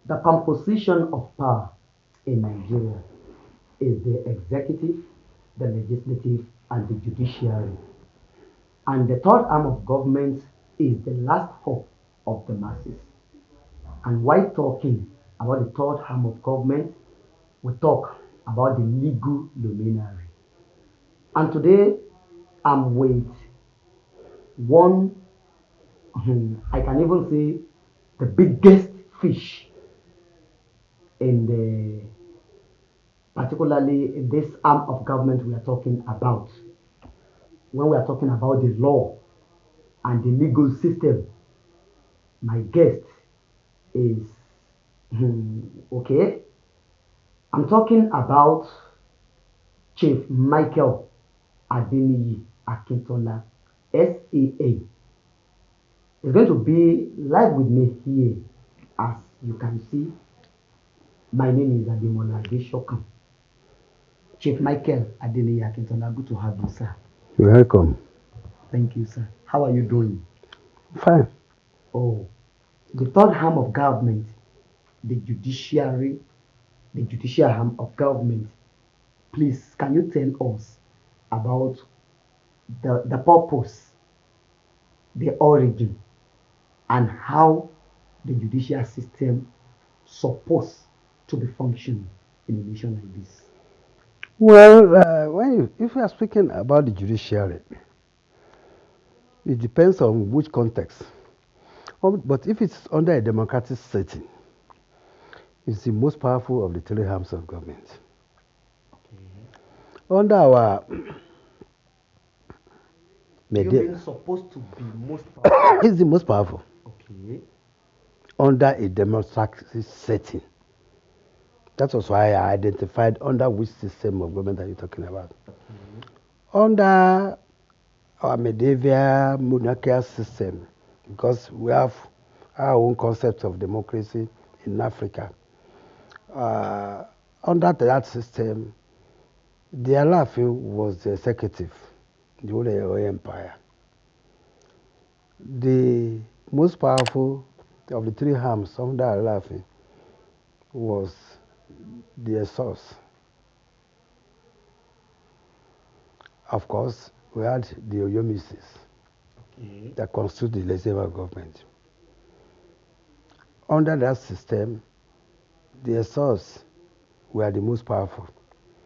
The composition of power in Nigeria is the executive, the legislative, and the judiciary. And the third arm of government is the last hope of the masses. And while talking about the third arm of government, we talk about the legal luminary. And today, I'm with one, I can even say, the biggest fish in the, particularly in this arm of government we are talking about. When we are talking about the law and the legal system, my guest is, okay, I'm talking about Chief Michael Adeniyi Akintola, SAA. He's going to be live with me here. As you can see, my name is Ademola Adeshokan. Chief Michael Adeniyi Akintola, good to have you, sir. You're welcome. Thank you, sir. How are you doing? Fine. Oh, the third arm of government, the the judicial arm of government. Please, can you tell us about the purpose, the origin, and how the judicial system supposed to be functioning in a nation like this? Well, if you are speaking about the judiciary, it depends on which context. But if it's under a democratic setting, it's the most powerful of the three arms of government. Okay. Under our You media, mean supposed to be most powerful? it's the most powerful Okay. under a democratic setting. That was why I identified under which system of government are you talking about. Okay. Under our medieval monarchical system, because we have our own concept of democracy in Africa. Uh, Under that system, the Alaafin was the executive, the whole Oyo Empire. The most powerful of the three arms under Alaafin was the source. Of course, we had the Oyomisis Okay. that constitute the legislative government. Under that system, the source were the most powerful.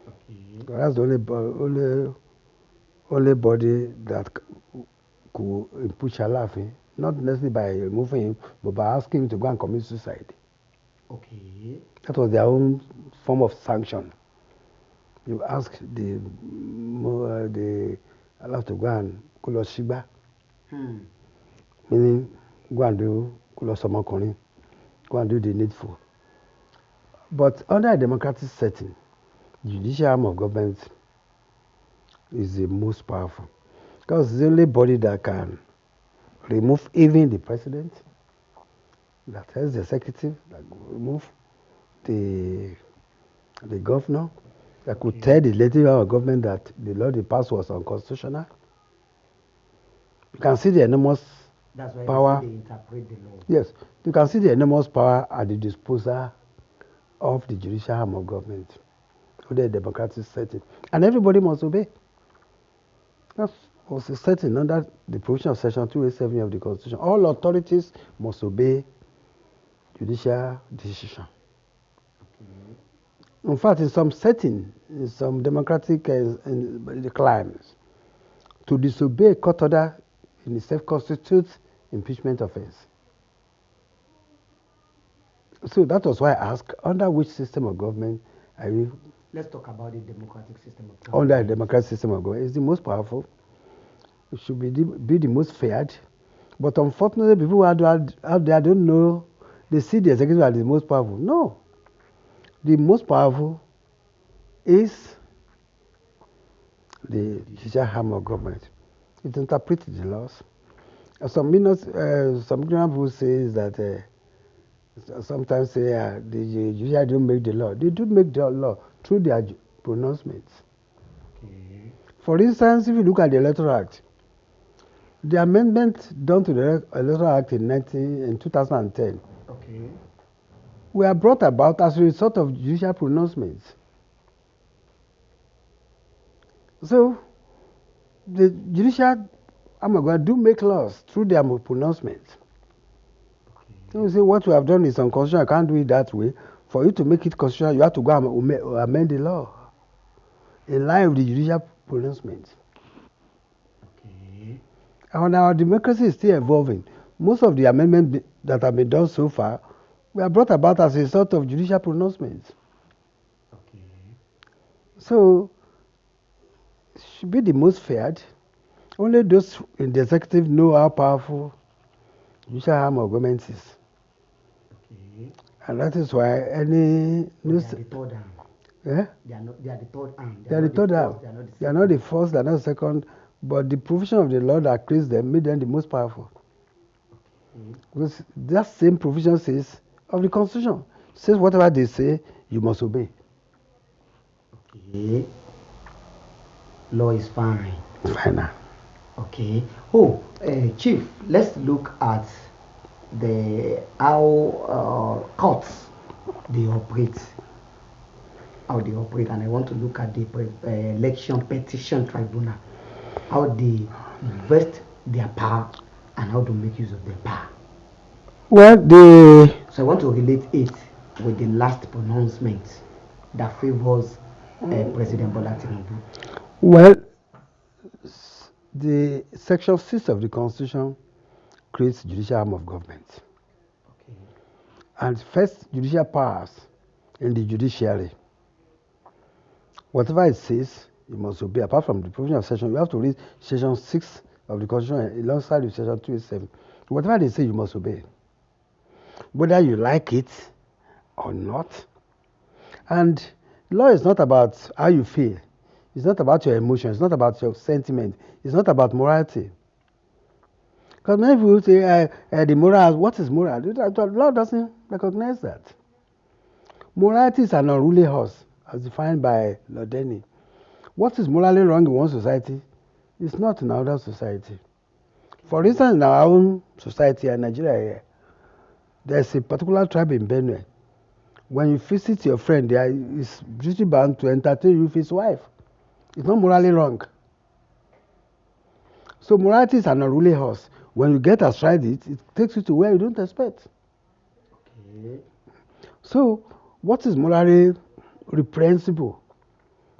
Okay. That's the only body that could impeach Alaafin, not necessarily by removing him, but by asking him to go and commit suicide. Okay. That was their own form of sanction. You ask the Alaafin to go and kó shiba, Hmm. meaning go and do kó lọ go and do the needful. But under a democratic setting, the judicial arm of government is the most powerful because it's the only body that can remove even the president, that has the executive, that remove the the governor, that could tell the legislative arm of government that the law they passed was unconstitutional. You can see the enormous That's why power. they interpret the law. Yes, you can see the enormous power at the disposal of the judicial arm of government under a democratic setting, and everybody must obey. That was a setting under the provision of Section 287 of the Constitution. All authorities must obey judicial decision. Okay. In fact, in some setting, in some democratic in climes, to disobey a court order in itself constitutes impeachment offense. So that was why I asked, under which system of government are you? Let's talk about the democratic system of government. Under a democratic system of government, it's the most powerful. It should be the most feared. But unfortunately, people out there don't know. They see the executive as the most powerful. No, the most powerful is the judicial arm of government. It interprets the laws. Some ignorant people say that sometimes say the judiciary don't make the law. They do make the law through their pronouncements. Okay. For instance, if you look at the Electoral Act, the amendment done to the Electoral Act in 2010 Okay. were brought about as a result of judicial pronouncements. So the judicial do make laws through their pronouncements. Okay. You say what we have done is unconstitutional, I can't do it that way. For you to make it constitutional, you have to go and amend the law in line with the judicial pronouncement. Okay. And our democracy is still evolving. Most of the amendments that have been done so far were brought about as a result of judicial pronouncements. Okay. So, it should be the most feared. Only those in the executive know how powerful judicial arm of government is. Okay. And that is why any But they are the third arm. yeah? They are not. They are the third arm. They are the third arm. They are not the first, they are not the second, but the provision of the law that creates them made them the most powerful. Okay. Because that same provision says of the Constitution, says whatever they say, you must obey. Okay. Law is fine. Fine. Okay. Oh, Chief, let's look at the how courts they operate. How they operate, and I want to look at the election petition tribunal. How they invest their power and how to make use of their power. Well, So I want to relate it with the last pronouncement that favors President Bola Tinubu. well, the Section 6 of the Constitution creates judicial arm of government. Okay. And first judicial powers in the judiciary. Whatever it says, you must obey. Apart from the provision of section, you have to read Section 6 of the Constitution alongside with Section 287. Whatever they say, you must obey. Whether you like it or not. And law is not about how you feel. It's not about your emotions. It's not about your sentiment. It's not about morality. Because many people say the moral, what is moral? The law doesn't recognize that. Morality is an unruly horse, as defined by Lord Denny. What is morally wrong in one society is not in another society. For instance, in our own society in Nigeria, there's a particular tribe in Benue. When you visit your friend, there is duty bound to entertain you with his wife. It's not morally wrong. So morality is an unruly horse. When you get astride it, it takes you to where you don't expect. Okay. So what is morally reprehensible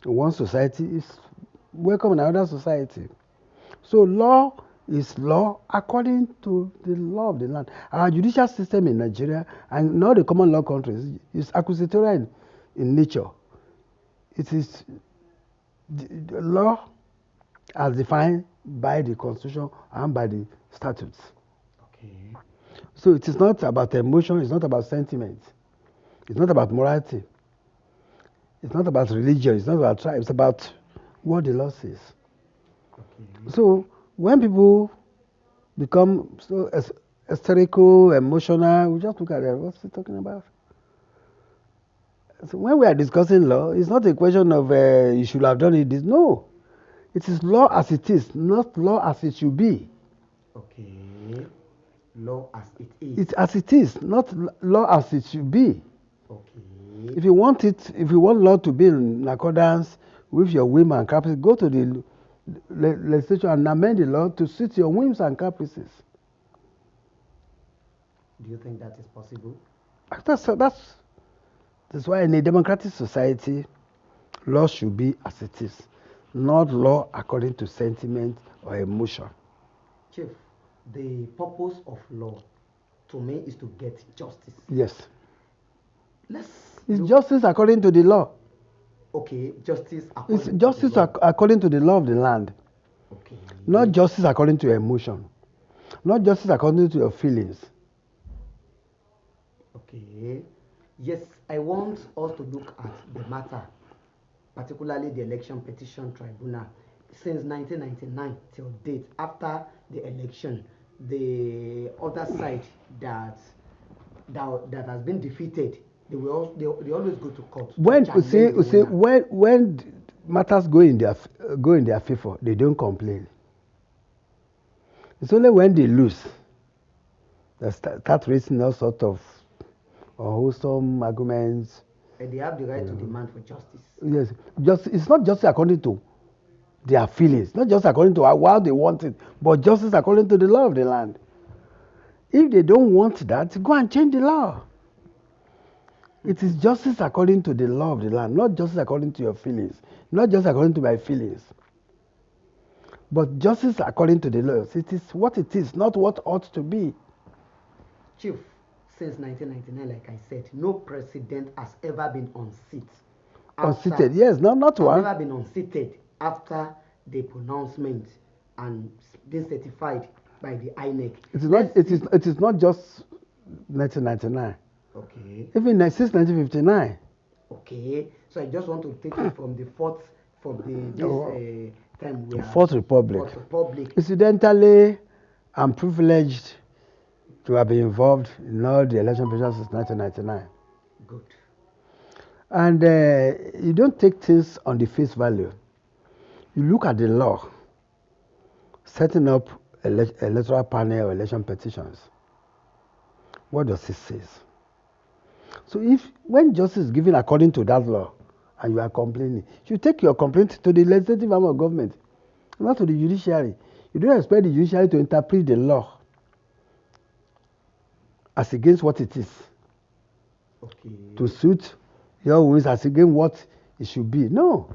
in one society is welcome in another society. So law is law according to the law of the land. Our judicial system in Nigeria and in all the common law countries is acquisitorial in nature. It is the law as defined by the Constitution and by the statutes. Okay. So it is not about emotion, it's not about sentiment, it's not about morality, it's not about religion, it's not about tribe, it's about what the law says. Okay. So when people become so hysterical, emotional, we just look at them, what's he talking about? So when we are discussing law, it's not a question of you should have done it this. No. It is law as it is, not law as it should be. Okay. Law as it is. It's as it is, not law as it should be. Okay. If you want law to be in accordance with your whim and caprices, go to the legislature and amend the law to suit your whims and caprices. Do you think that is possible? That's why in a democratic society, law should be as it is, not law according to sentiment or emotion. Chief, the purpose of law to me is to get justice. Yes. It's justice according to the law. Okay, justice according it's justice to the law. According to the law of the land. Okay. Not justice according to your emotion. Not justice according to your feelings. Okay. Yes, I want us to look at the matter, particularly the election petition tribunal. Since 1999 till date, after the election, the other side that has been defeated, they always go to court. When matters go in their favor, they don't complain. It's only when they lose they start raising all sorts of or wholesome arguments. And they have the right to demand for justice. Yes, just it's not just according to their feelings, not just according to how they want it, but justice according to the law of the land. If they don't want that, go and change the law. It is justice according to the law of the land, not justice according to your feelings, not just according to my feelings, but justice according to the laws. It is what it is, not what ought to be. Chief, since 1999, like I said, no president has ever been unseated. Unseated, yes, not one. Never been unseated after the pronouncement and being certified by the INEC. It is not just 1999. Okay. Even since 1959. Okay. So I just want to take it from the time we are Fourth Republic. Fourth Republic. Incidentally, I'm privileged to have been involved in all the election procedures since 1999. Good. And you don't take things on the face value. You look at the law, setting up electoral panel or election petitions. What does it say? So when justice is given according to that law, and you are complaining, you take your complaint to the legislative arm of government, not to the judiciary. You don't expect the judiciary to interpret the law as against what it is. Okay. To suit your wishes as against what it should be. No.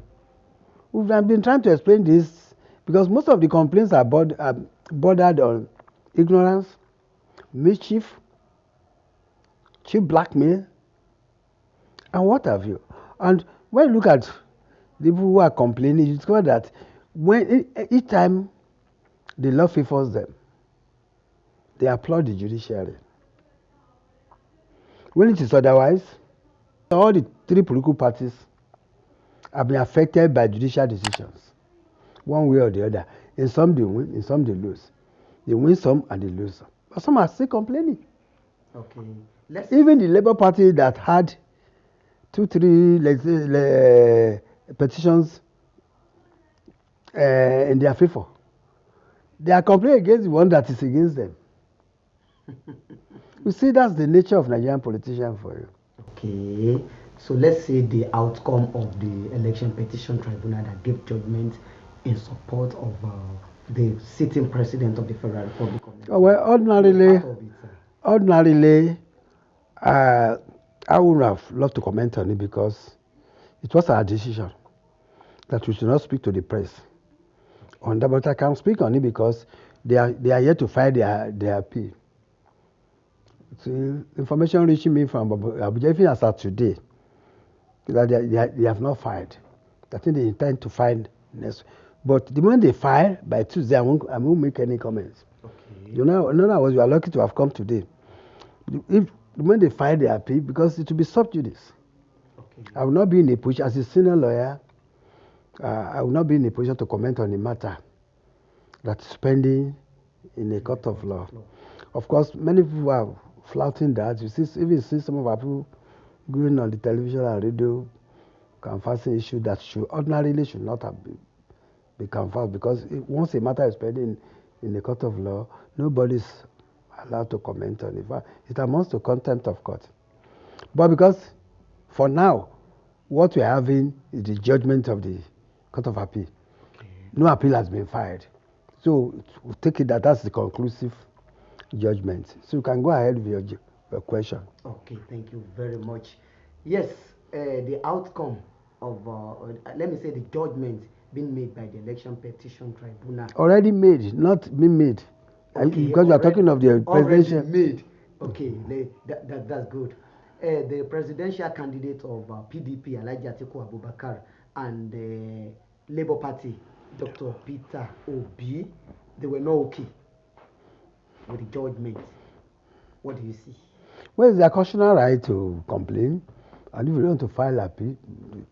We've been trying to explain this because most of the complaints are bordered on ignorance, mischief, cheap blackmail, and what have you. And when you look at the people who are complaining, you discover that each time the law favors them, they applaud the judiciary. When it is otherwise, all the three political parties have been affected by judicial decisions, one way or the other. In some they win, in some they lose. They win some and they lose some. But some are still complaining. Okay. Even the Labour Party that had 2-3 petitions in their favor, they are complaining against the one that is against them. You see, that's the nature of Nigerian politicians for you. Okay, so let's say the outcome of the election petition tribunal that gave judgment in support of the sitting president of the Federal Republic of Nigeria. Well, ordinarily, I would have loved to comment on it because it was our decision that we should not speak to the press on that, but I can speak on it because they are yet to file their appeal. So information reaching me from Abuja, even as of today, that they have not filed. I think they intend to file next. But the moment they file by Tuesday, I won't make any comments. Okay. You know, in other words, you are lucky to have come today. If the moment they file their appeal, because it will be sub judice. Okay. I will not be in a position, as a senior lawyer, I will not be in a position to comment on a matter that's pending in a court of law. Of course, many people are flouting that. You see some of our people going on the television and radio canvassing issues that ordinarily should not have been canvassed, because once a matter is pending in the court of law, nobody's allowed to comment on it. It amounts to contempt of court. But because for now, what we're having is the judgment of the Court of Appeal. Okay. No appeal has been filed. So we'll take it that that's the conclusive judgment. So you can go ahead with your question. Okay, thank you very much. Yes, the outcome of, let me say, the judgment being made by the election petition tribunal. Already made, not being made. Okay, because you are talking of the presidential. Already made. Okay, that's good. The presidential candidate of PDP, Alhaji Atiku Abubakar, and the Labour Party, Dr. Peter Obi, they were not okay with the judgment. What do you see? Well, it's their constitutional right to complain, and if you want to file appeal,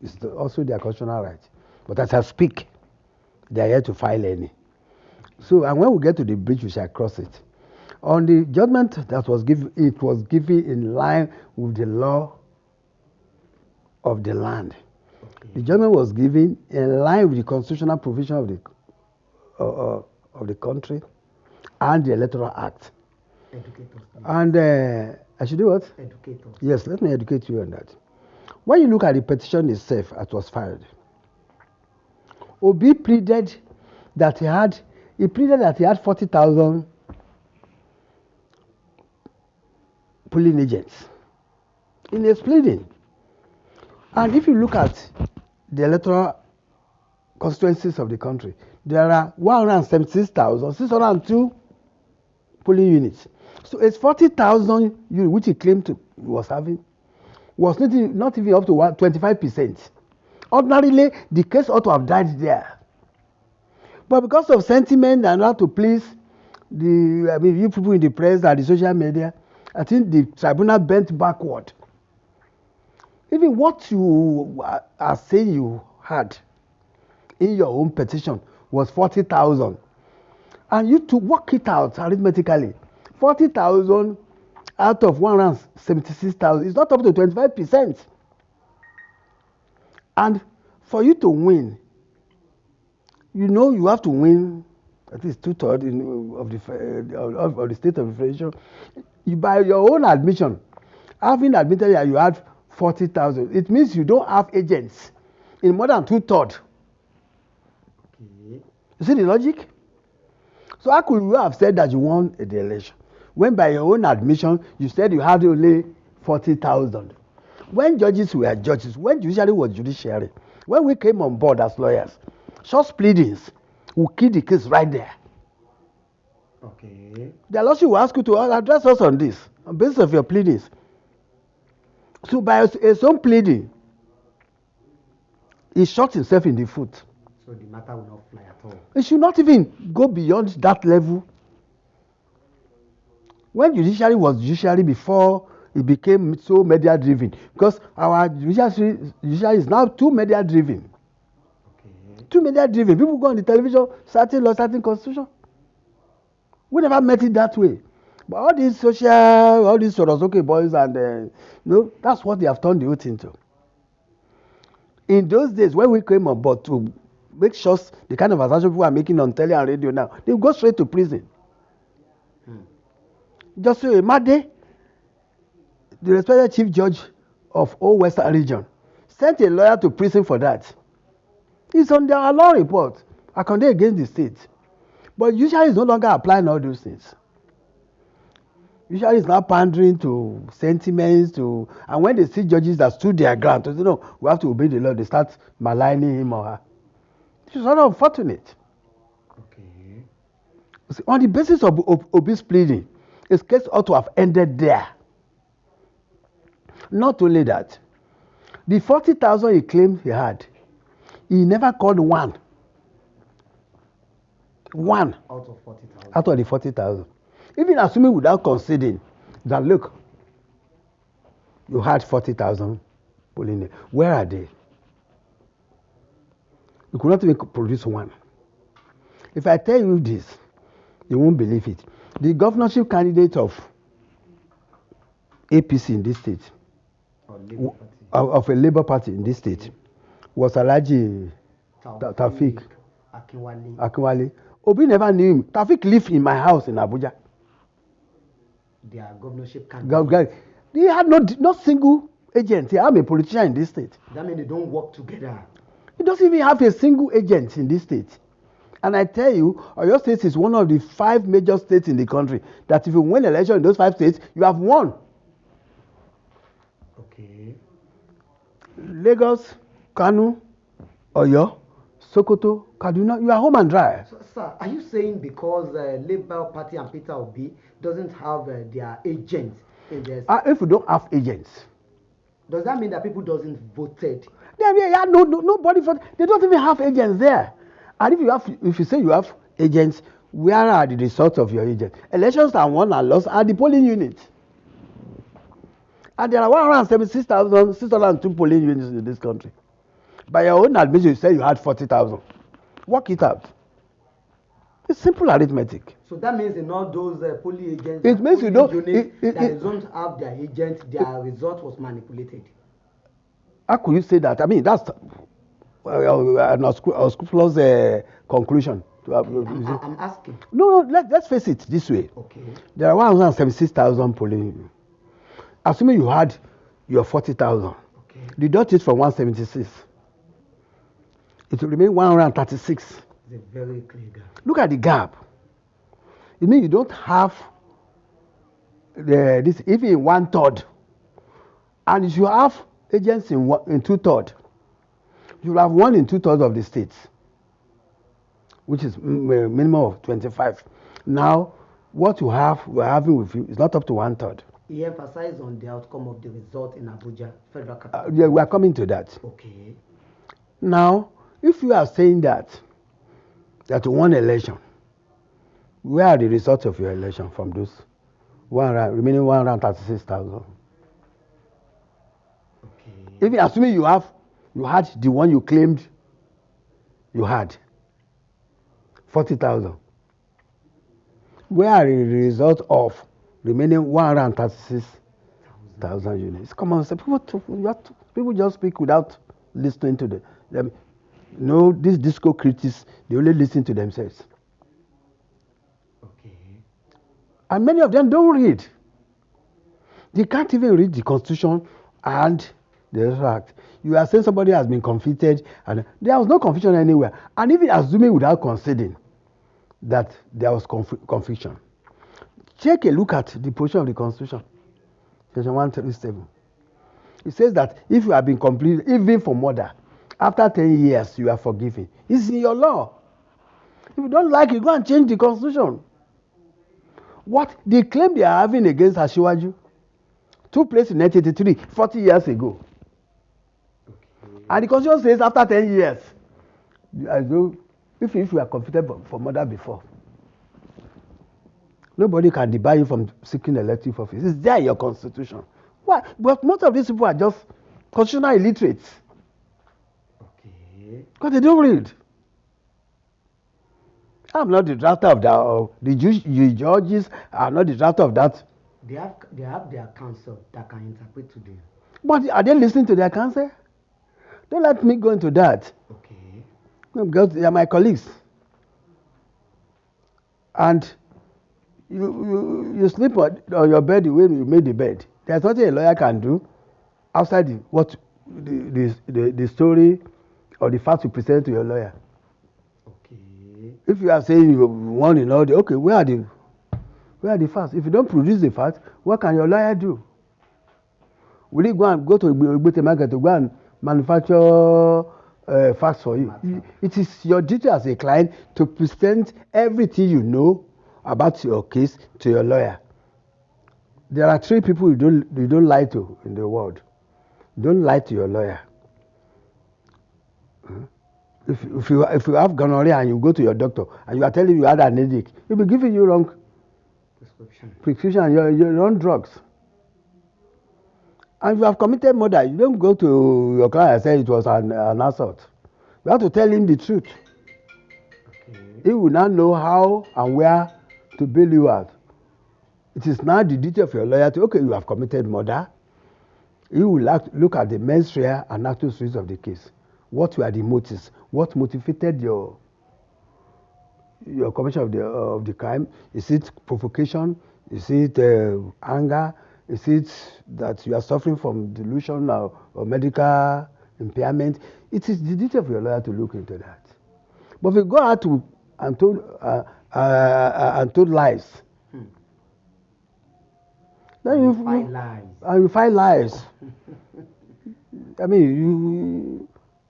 it's also their constitutional right. But as I speak, they are here to file any. So, and when we get to the bridge, we shall cross it. On the judgment that was given, it was given in line with the law of the land. Okay. The judgment was given in line with the constitutional provision of the country and the Electoral Act. And I should do what? Educate us. Yes, let me educate you on that. When you look at the petition itself as was filed, Obi pleaded that he had 40,000 polling agents in his pleading. And if you look at the electoral constituencies of the country, there are 176,602 polling units. So it's 40,000 units which he claimed to was having was not even up to 25%. Ordinarily, the case ought to have died there. But because of sentiment and how to please you people in the press and the social media, I think the tribunal bent backward. Even what you are saying you had in your own petition was 40,000. And you to work it out arithmetically, 40,000 out of 176,000 is not up to 25%. And for you to win, you have to win at least 2/3 of the state of the federation. By your own admission, having admitted that you had 40,000, it means you don't have agents in more than 2/3. Okay. You see the logic? So how could you have said that you won the election when by your own admission you said you had only 40,000? When judges were judges, when judiciary was judiciary, when we came on board as lawyers, short pleadings will kill the case right there. Okay. The lawsuit will ask you to address us on this, on basis of your pleadings. So by his own pleading, he shot himself in the foot. So the matter will not fly at all. It should not even go beyond that level. When judiciary was judiciary before it became so media driven, because our judiciary is now too media driven. Okay. Too media driven. People go on the television, certain law, certain constitution. We never met it that way. But all these Sorosoke boys and that's what they have turned the whole thing to. In those days, when we came on board to make sure the kind of assertion people are making on tele and radio now, they go straight to prison. Just so Made, the respected chief judge of all Western region, sent a lawyer to prison for that. It's on their law report. I condemn against the state. But usually it's no longer applying all those things. Usually it's now pandering to sentiments, and when they see judges that stood their ground, they say, no, we have to obey the law, they start maligning him or her. It's sort of unfortunate. Okay. See, on the basis of Obi's pleading, his case ought to have ended there. Not only that, the 40,000 he claimed he had, he never called one. One Out of 40,000. out of the 40,000. Even assuming without conceding that, look, you had 40,000 polling. Where are they? You could not even produce one. If I tell you this, you won't believe it. The governorship candidate of APC in this state, of a Labour Party in this state, was Alhaji Taufik Akinwale. Obi never knew him. Taufik lived in my house in Abuja. Their governorship candidate. He had no single agent. I'm a politician in this state. That means they don't work together. He doesn't even have a single agent in this state. And I tell you, Oyo State is one of the 5 major states in the country that if you win election in those 5 states, you have won. Okay. Lagos, Kano, Oyo, Sokoto, Kaduna, you are home and dry. So, sir, are you saying because Labour Party and Peter Obi doesn't have their agents in their... If you don't have agents, does that mean that people doesn't voted? Nobody voted. They don't even have agents there. And if you say you have agents, where are the results of your agents? Elections are won and lost at the polling units. And there are 176,602 polling units in this country. By your own admission, you say you had 40,000. Work it out. It's simple arithmetic. So that means in all those polling agents, it means you don't. That don't have their agents, their result was manipulated. How could you say that? I mean, that's an unscrupulous conclusion. I'm asking. No, let's face it this way. Okay. There are 176,000 polling units. assuming you had your 40,000, Okay. deduct it from 176, it will remain 136. It's a very clear gap. Look at the gap. It means you don't have this even in 1/3, and if you have agents in 2/3, you will have 1 in 2/3 of the states, which is minimum of 25. Now, what you have, we're having with you, is not up to 1/3. He emphasized on the outcome of the result in Abuja, Federal Capital. Yeah, we are coming to that. Okay. Now, if you are saying that you won election, where are the results of your election from those remaining 136,000? Okay. Even assuming you had the one you claimed you had, 40,000. Where are the results of remaining 136,000 units? Come on, people just speak without listening to them. No, these disco critics, they only listen to themselves. Okay. And many of them don't read. They can't even read the Constitution and the Act. You are saying somebody has been convicted, and there was no conviction anywhere. And even assuming without conceding that there was conviction, take a look at the position of the Constitution, Section 137. It says that if you have been completed, even for murder, after 10 years, you are forgiven. It's in your law. If you don't like it, go and change the Constitution. What the claim they are having against Asiwaju took place in 1983, 40 years ago. Okay. And the Constitution says after 10 years, if you are convicted for murder before, nobody can debar you from seeking elective office. It's there in your Constitution. Why? But most of these people are just constitutional illiterates. Okay. Because they don't read. I'm not the drafter of that. The judges are not the drafter of that. They have their counsel that can interpret to them. But are they listening to their counsel? Don't let me go into that. Okay. No, because they are my colleagues. And you sleep on your bed the way you made the bed. There's nothing a lawyer can do outside the story or the facts you present to your lawyer. Okay. If you are saying you want in all the, okay, where are the facts? If you don't produce the facts, what can your lawyer do? Will he go to Ogbete market to go and manufacture facts for you? It is your duty as a client to present everything you know about your case to your lawyer. There are 3 people you don't lie to in the world. Don't lie to your lawyer. If you have gonorrhea and you go to your doctor and you are telling you had an headache, he'll be giving you wrong prescription and your own drugs. And you have committed murder, you don't go to your client and say it was an assault. You have to tell him the truth. Okay. He will not know how and where to bail you out. It is now the duty of your lawyer to, okay, you have committed murder. He will look at the mens rea and actus reus of the case. What were the motives? What motivated your commission of the crime? Is it provocation? Is it anger? Is it that you are suffering from delusion or medical impairment? It is the duty of your lawyer to look into that. But if you go out and told lies, then you find lies. And you find lies. I mean,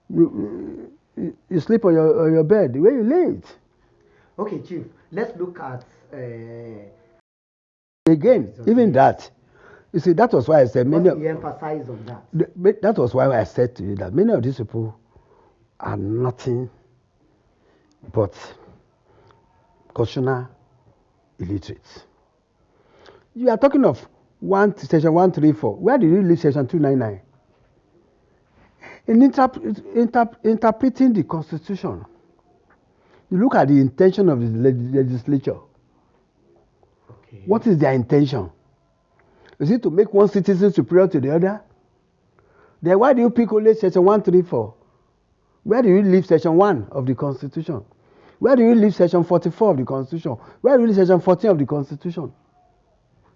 you sleep on your bed the way you lay it. Okay, Chief. Let's look at again. Even that, you see, that was why I said many. He emphasized on that. That was why I said to you that many of these people are nothing but constitutional illiterates. You are talking of section 134. Where did you leave section 299? In interpreting the Constitution, you look at the intention of the legislature. Okay. What is their intention? Is it to make one citizen superior to the other? Then why do you pick only section 134? Where do you leave section 1 of the Constitution? Where do you leave section 44 of the Constitution? Where do you leave section 14 of the Constitution?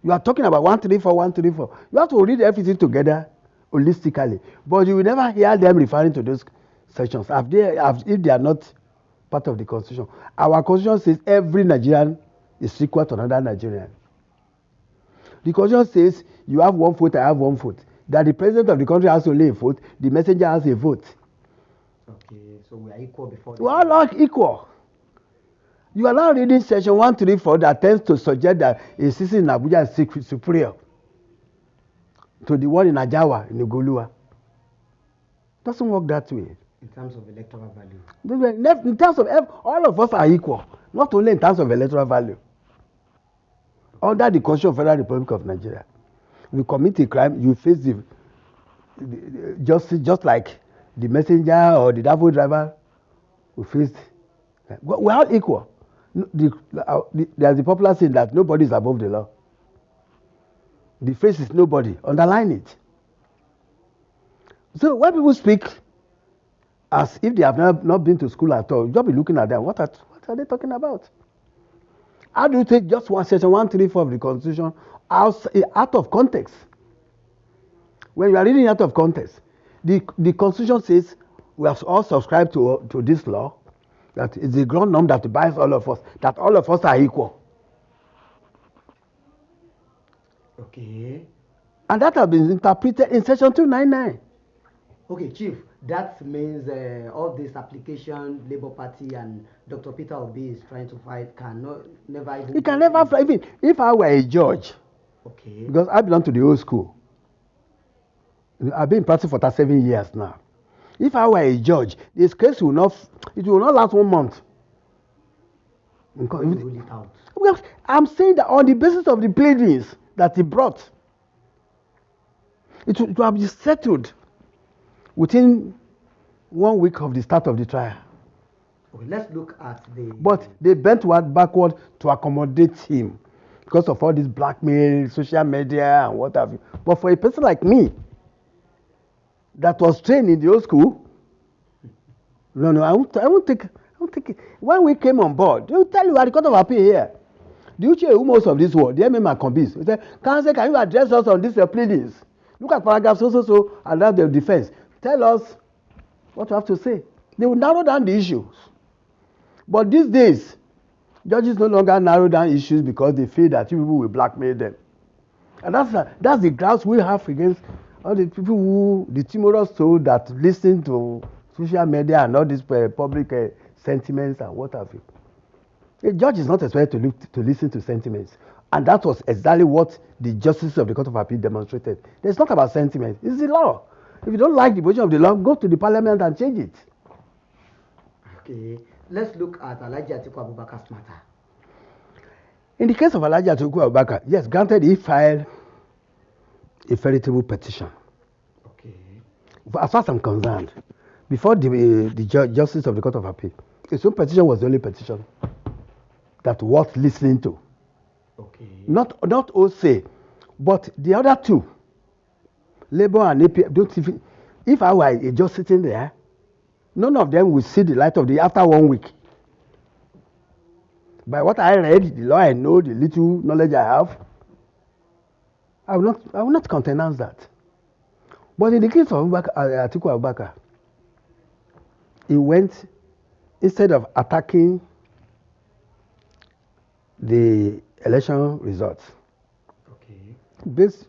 You are talking about 134, 134. You have to read everything together holistically. But you will never hear them referring to those sections if they are not part of the constitution. Our constitution says every Nigerian is equal to another Nigerian. The constitution says you have one vote, I have one vote. That the president of the country has only a vote, the messenger has a vote. Okay, so we are equal before We are all equal. You are now reading section 134 that tends to suggest that a citizen in Abuja is superior to the one in Ajawa, in Igolua. Doesn't work that way. In terms of electoral value. In terms of all of us are equal, not only in terms of electoral value. Under the Constitution of the Federal Republic of Nigeria, you commit a crime, you face the justice just like the messenger or the davo driver will face. We are all equal. There's the popular saying that nobody is above the law. The phrase is nobody. Underline it. So when people speak as if they have not been to school at all, you'll be looking at them. What are they talking about? How do you take just one section 134 of the Constitution out of context? When you are reading out of context, the Constitution says we have all subscribed to this law, that is the ground norm that binds all of us, that all of us are equal. Okay. And that has been interpreted in section 299. Okay, Chief, that means all this application Labour Party and Dr. Peter Obi is trying to fight never even... It can never fly. Even if I were a judge, okay, because I belong to the old school, I've been in practice for 37 years now. If I were a judge, this case will not last 1 month. Rule it out. Well, I'm saying that on the basis of the pleadings that he brought, it will have been settled within 1 week of the start of the trial. Okay, let's look at the... But they bent backward to accommodate him because of all this blackmail, social media, and what have you. But for a person like me, that was trained in the old school, no, I won't take it. When we came on board, they will tell you at the Court of Appeal here, the Uche Umos of this world, the MMA Combis, they say, can you address us on these pleadings? Look at paragraph so, and that's the defense. Tell us what you have to say. They will narrow down the issues. But these days, judges no longer narrow down issues because they feel that people will blackmail them. And that's the grounds we have against all the people the timorous soul that listen to social media and all these public sentiments and what have you. A judge is not expected to listen to sentiments. And that was exactly what the justices of the Court of Appeal demonstrated. It's not about sentiment. It's the law. If you don't like the position of the law, go to the parliament and change it. Okay. Let's look at Alhaji Atiku Abubakar's matter. In the case of Alhaji Atiku Abubakar, yes, granted he filed a veritable petition. Okay. As far as I'm concerned, before the justice of the Court of Appeal, his own petition was the only petition that worth listening to. Okay. Not OSE, but the other two, Labour and APM, don't even, if I were just sitting there, none of them will see the light of day after 1 week. By what I read, the law I know, the little knowledge I have, I will not countenance that. But in the case of Atiku Abubakar, he went, instead of attacking the election results, okay, based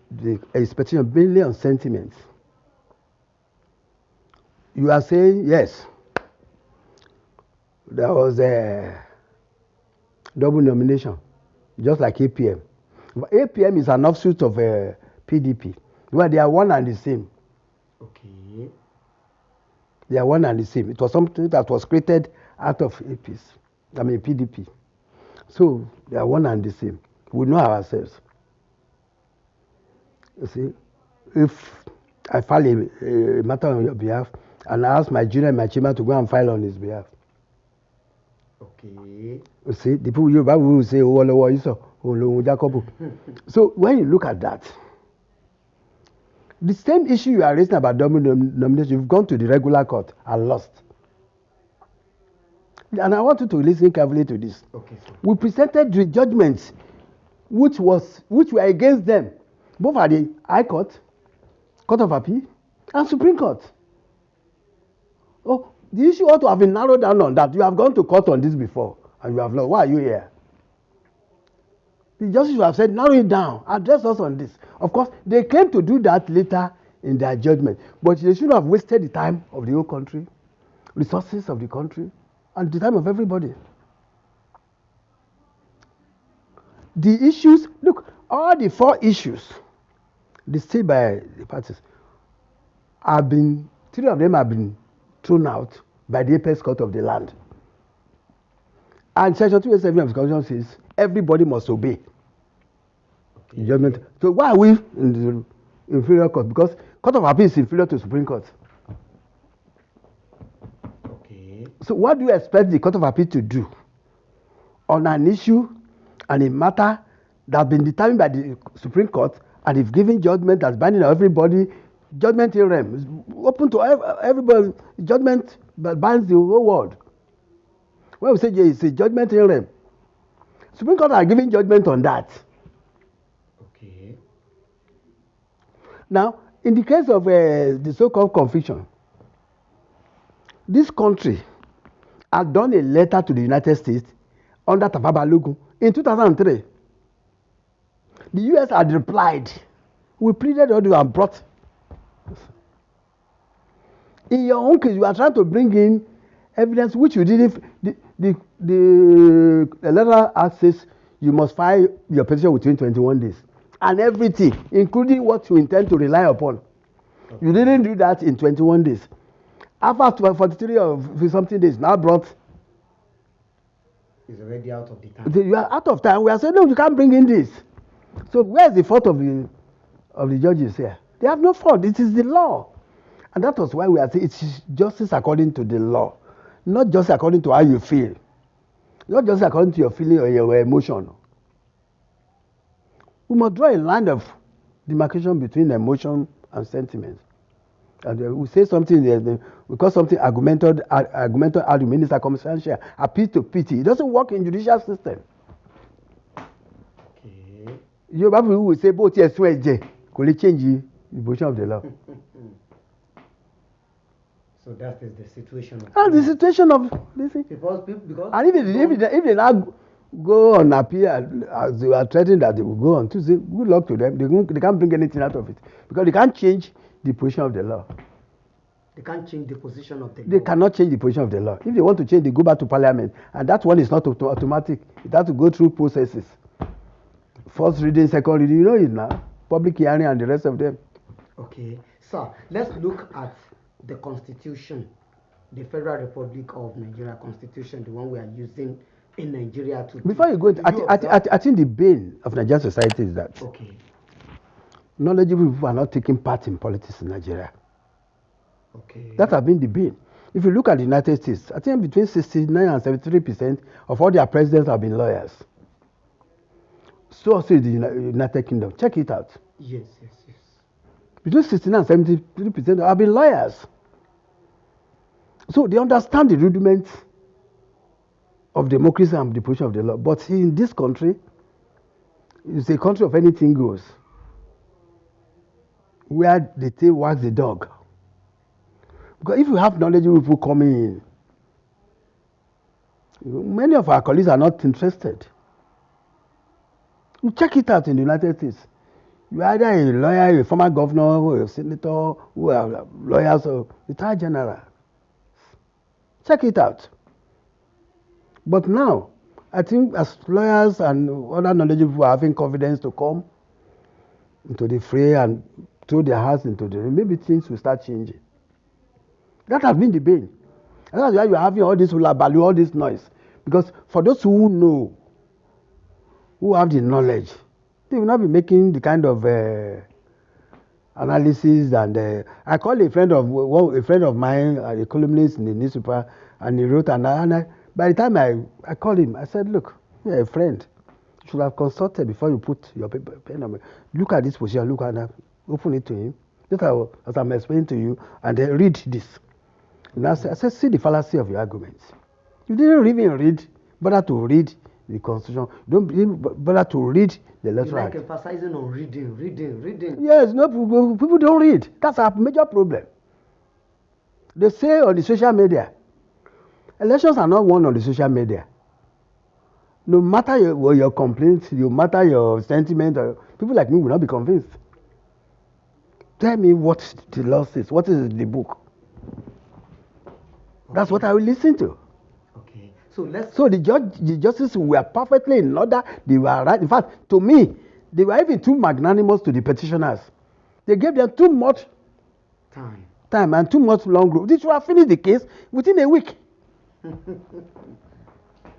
his petition mainly on sentiments. You are saying, yes, there was a double nomination, just like APM. But APM is an offshoot of PDP, where they are one and the same. Okay. They are one and the same. It was something that was created out of PDP. So they are one and the same. We know ourselves. You see, if I file a matter on your behalf, and I ask my junior and my chairman to go and file on his behalf. Okay. You see, the people will say, so when you look at that, the same issue you are raising about double nomination, you've gone to the regular court and lost. And I want you to listen carefully to this. Okay, sir. We presented the judgments which were against them, both at the High Court, Court of Appeal, and Supreme Court. Oh, the issue ought to have been narrowed down on that. You have gone to court on this before, and you have lost. Why are you here? The justice should have said, narrow it down, address us on this. Of course, they claim to do that later in their judgment, but they should have wasted the time of the whole country, resources of the country, and the time of everybody. The issues, look, all the 4 issues listed by the parties have been, 3 of them have been thrown out by the apex court of the land. And Section 287 of the Constitution says everybody must obey the judgment. So why are we in the inferior court? Because Court of Appeal is inferior to Supreme Court. Okay. So what do you expect the Court of Appeal to do on an issue and a matter that has been determined by the Supreme Court, and if given judgment that's binding on everybody, judgment in rem is open to everybody, judgment that binds the whole world. When we say it's a judgment in rem, Supreme Court are giving judgment on that. Okay. Now, in the case of the so-called conviction, this country has done a letter to the United States under Tafawa Balogun in 2003. The US had replied, we pleaded audio and brought. In your own case, you are trying to bring in evidence which you didn't. The letter act says you must file your petition within 21 days. And everything, including what you intend to rely upon. Okay. You didn't do that in 21 days. After 43 or something days, now brought. Is already out of the time. You are out of time. We are saying, no, you can't bring in this. So where is the fault of the judges here? They have no fault. It is the law. And that was why we are saying it's justice according to the law. Not just according to how you feel. Not just according to your feeling or your emotion. We must draw a line of demarcation between emotion and sentiment. And we say something, we call something argumented argument is circumstantial, appeal to pity. It doesn't work in judicial system. Okay. Your Bible will say, both yes, could it change the position of the law? So that is the situation of. And the situation of this thing. Because and if they now go on appeal as they are threatening that they will go on Tuesday, good luck to them. They can't bring anything out of it because they can't change the position of the law. They can't change the position of the law. They cannot change the position of the law. If they want to change, they go back to Parliament, and that one is not automatic. It has to go through processes. First reading, second reading, you know it now. Public hearing and the rest of them. Okay, sir. Let's look at the Constitution, the Federal Republic of Nigeria Constitution, the one we are using in Nigeria today. Before you go, I think the bane of Nigerian society is that knowledgeable people are not taking part in politics in Nigeria. Okay. That has been the bane. If you look at the United States, I think between 69 and 73% of all their presidents have been lawyers. So also the United Kingdom. Check it out. Yes. Between 69 and 73% have been lawyers. So they understand the rudiments of democracy and the position of the law. But in this country, it's a country of anything goes, where the tail wags the dog. Because if you have knowledgeable people coming in, many of our colleagues are not interested. You check it out in the United States. You are either a lawyer, a former governor, or a senator, who are lawyers, or retired general. Check it out. But now, I think as lawyers and other knowledgeable people are having confidence to come into the fray and throw their hearts into the ring, maybe things will start changing. That has been the bane. And that's why you are having all this hullabaloo, all this noise. Because for those who know, who have the knowledge, they will not be making the kind of analysis. And I called a friend of mine, a columnist in the newspaper, and he wrote by the time I called him, I said, look, you're a friend. You should have consulted before you put your pen on me. Look at this position, look at that. Open it to him. Just as I'm explaining to you, and then read this. And I said, see the fallacy of your arguments. You didn't even bother to read the constitution. Don't even bother to read the You electoral like act. emphasizing on reading. Yes, no, people don't read. That's our major problem. They say on the social media, elections are not won on the social media. No matter your complaints, no matter your sentiment, people like me will not be convinced. Tell me what the law says. What is the book? That's what I will listen to. Okay. So the justices were perfectly in order. They were right. In fact, to me, they were even too magnanimous to the petitioners. They gave them too much time and too much long road. They should have finished the case within a week.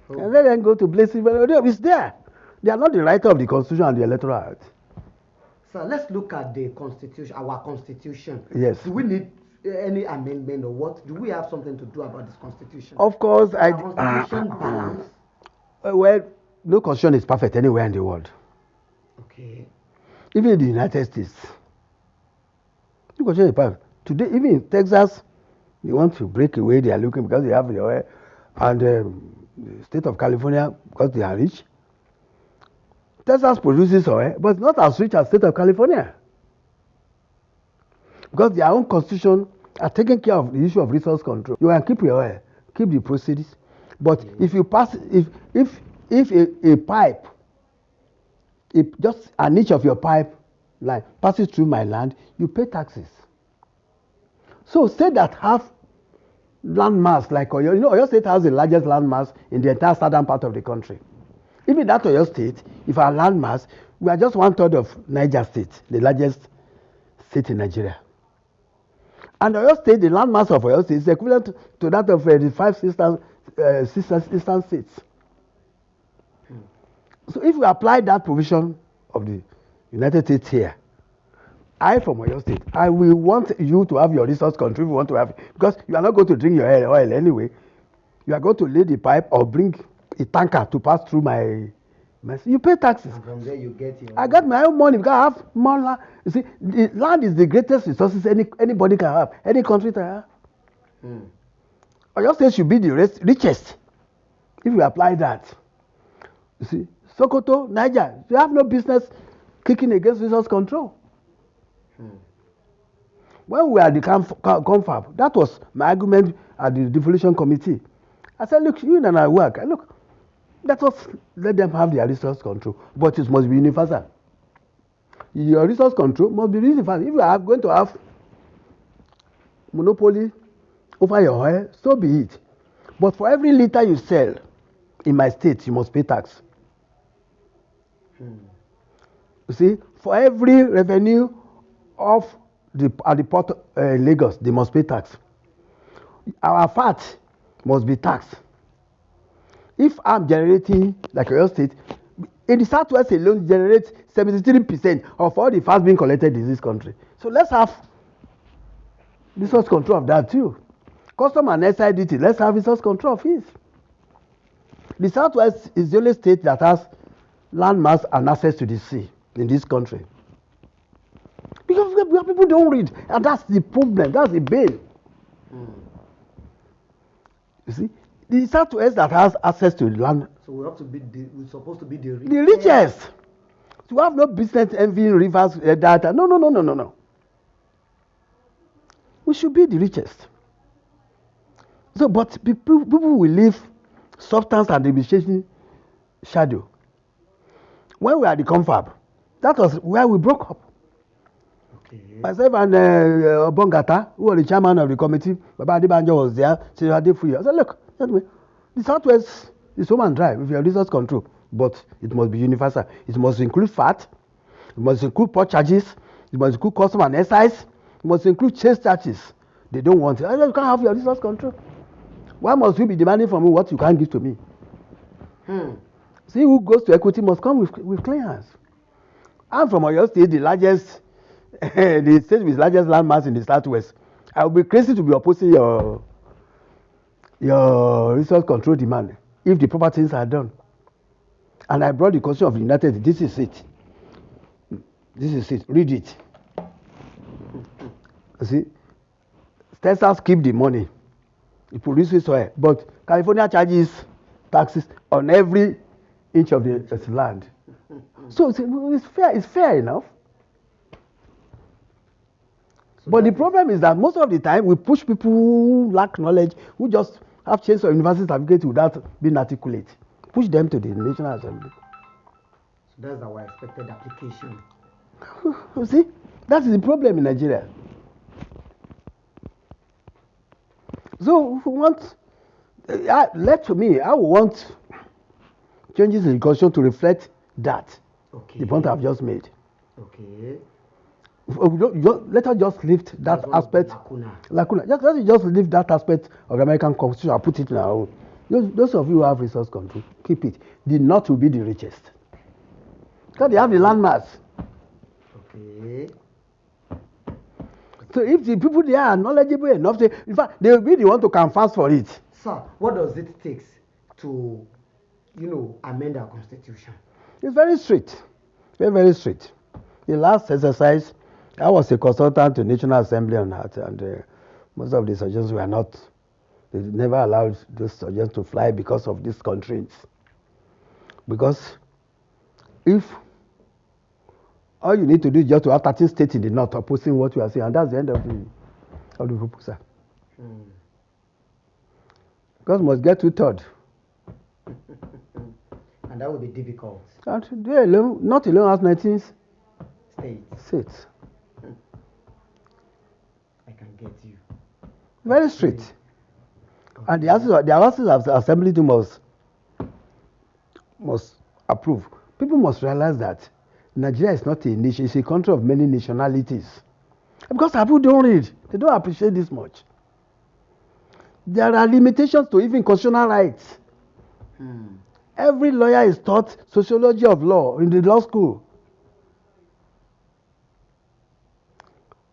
And let them go to places where it's there. They are not the writer of the Constitution and the Electoral Act. So let's look at the Constitution, our Constitution. Yes. Do we need any amendment or what? Do we have something to do about this Constitution? Of course, Constitution balance. Well, no constitution is perfect anywhere in the world. Okay. Even in the United States, no constitution is perfect. Today, even in Texas, they want to break away. They are looking because they have the oil, and the state of California because they are rich. Texas produces oil, but not as rich as state of California because their own constitution are taking care of the issue of resource control. You can keep your oil, keep the proceeds, but if you pass, if a pipe, if just an inch of your pipe line passes through my land, you pay taxes. So say that have land mass like Oyo, Oyo State has the largest land mass in the entire southern part of the country. Even that Oyo State, if our land mass, we are just 1/3 of Niger State, the largest state in Nigeria. And Oyo State, the land mass of Oyo State is equivalent to that of the 5 eastern states. So if we apply that provision of the United States here, I from Oyo State, I will want you to have your resource control if you want to have it, because you are not going to drink your oil anyway. You are going to lay the pipe or bring a tanker to pass through my you pay taxes. And from there you get your I got my own money because I have more land. You see, the land is the greatest resources anybody can have, any country can have. Oyo State should be the richest if we apply that. You see, Sokoto, Niger, you have no business kicking against resource control. When we are the confab, that was my argument at the devolution committee. I said, look, you and I work. Look, let them have their resource control, but it must be universal. Your resource control must be universal. If you are going to have monopoly over your oil, so be it. But for every liter you sell in my state, you must pay tax. You see, for every revenue at the port Lagos, they must pay tax. Our fat must be taxed. If I'm generating, like Oyo State, in the Southwest alone generates 73% of all the fat being collected in this country. So let's have resource control of that too. Custom and excise duty, let's have resource control of it. The Southwest is the only state that has land mass and access to the sea in this country. Because people don't read, and that's the problem, that's the bane. You see, the Southwest that has access to the land. So we're supposed to be the richest. The richest. So we have no business envying rivers, data. No. We should be the richest. So, but people will leave substance and administration shadow. When we are the confab, that was where we broke up. Okay. Myself and Bongata, who was the chairman of the committee, Baba Adebanjo was there, I said, look, the Southwest is home and dry with your resource control, but it must be universal. It must include fat, it must include port charges, it must include custom and excise, it must include chase charges. They don't want it. You can't have your resource control. Why must you be demanding from me what you can't give to me? See, who goes to equity must come with clean hands. I'm from Oyo State, the largest, the state with largest land mass in the Southwest. I will be crazy to be opposing your resource control demand if the proper things are done. And I brought the Constitution of the United States. This is it. This is it. Read it. You see, Texas keep the money. It produces oil, but California charges taxes on every inch of the land. So it's fair enough. So But the that is- problem is that most of the time we push people who lack knowledge, who just have changed of university certificate without being articulate. Push them to the National Assembly. So that's our expected application. You see, that's the problem in Nigeria. So if we want, left to me, I would want changes in the constitution to reflect that. Okay. The point I've just made. Okay. Let us just lift that That's one of the aspect. lacuna. Let us just lift that aspect of the American Constitution and put it in our own. Those of you who have resource control, keep it. The North will be the richest. Because they have the landmass. Okay. So if the people there are knowledgeable enough, in fact, they will be the one to canvass for it. Sir, what does it take to, amend our constitution? It's very strict. Very, very strict. The last exercise, I was a consultant to National Assembly on that, and most of the suggestions were not, they never allowed those suggestions to fly because of these constraints. Because if all you need to do is just to have 13 states in the north opposing what you are saying, and that's the end of the proposal. Because must get 2/3. And that will be difficult. And they alone, not alone has 19 states. I can get you. Very strict. Okay. And the houses of the assembly too must approve. People must realize that Nigeria is not a nation, it's a country of many nationalities. Because people don't read, they don't appreciate this much. There are limitations to even constitutional rights. Every lawyer is taught sociology of law in the law school.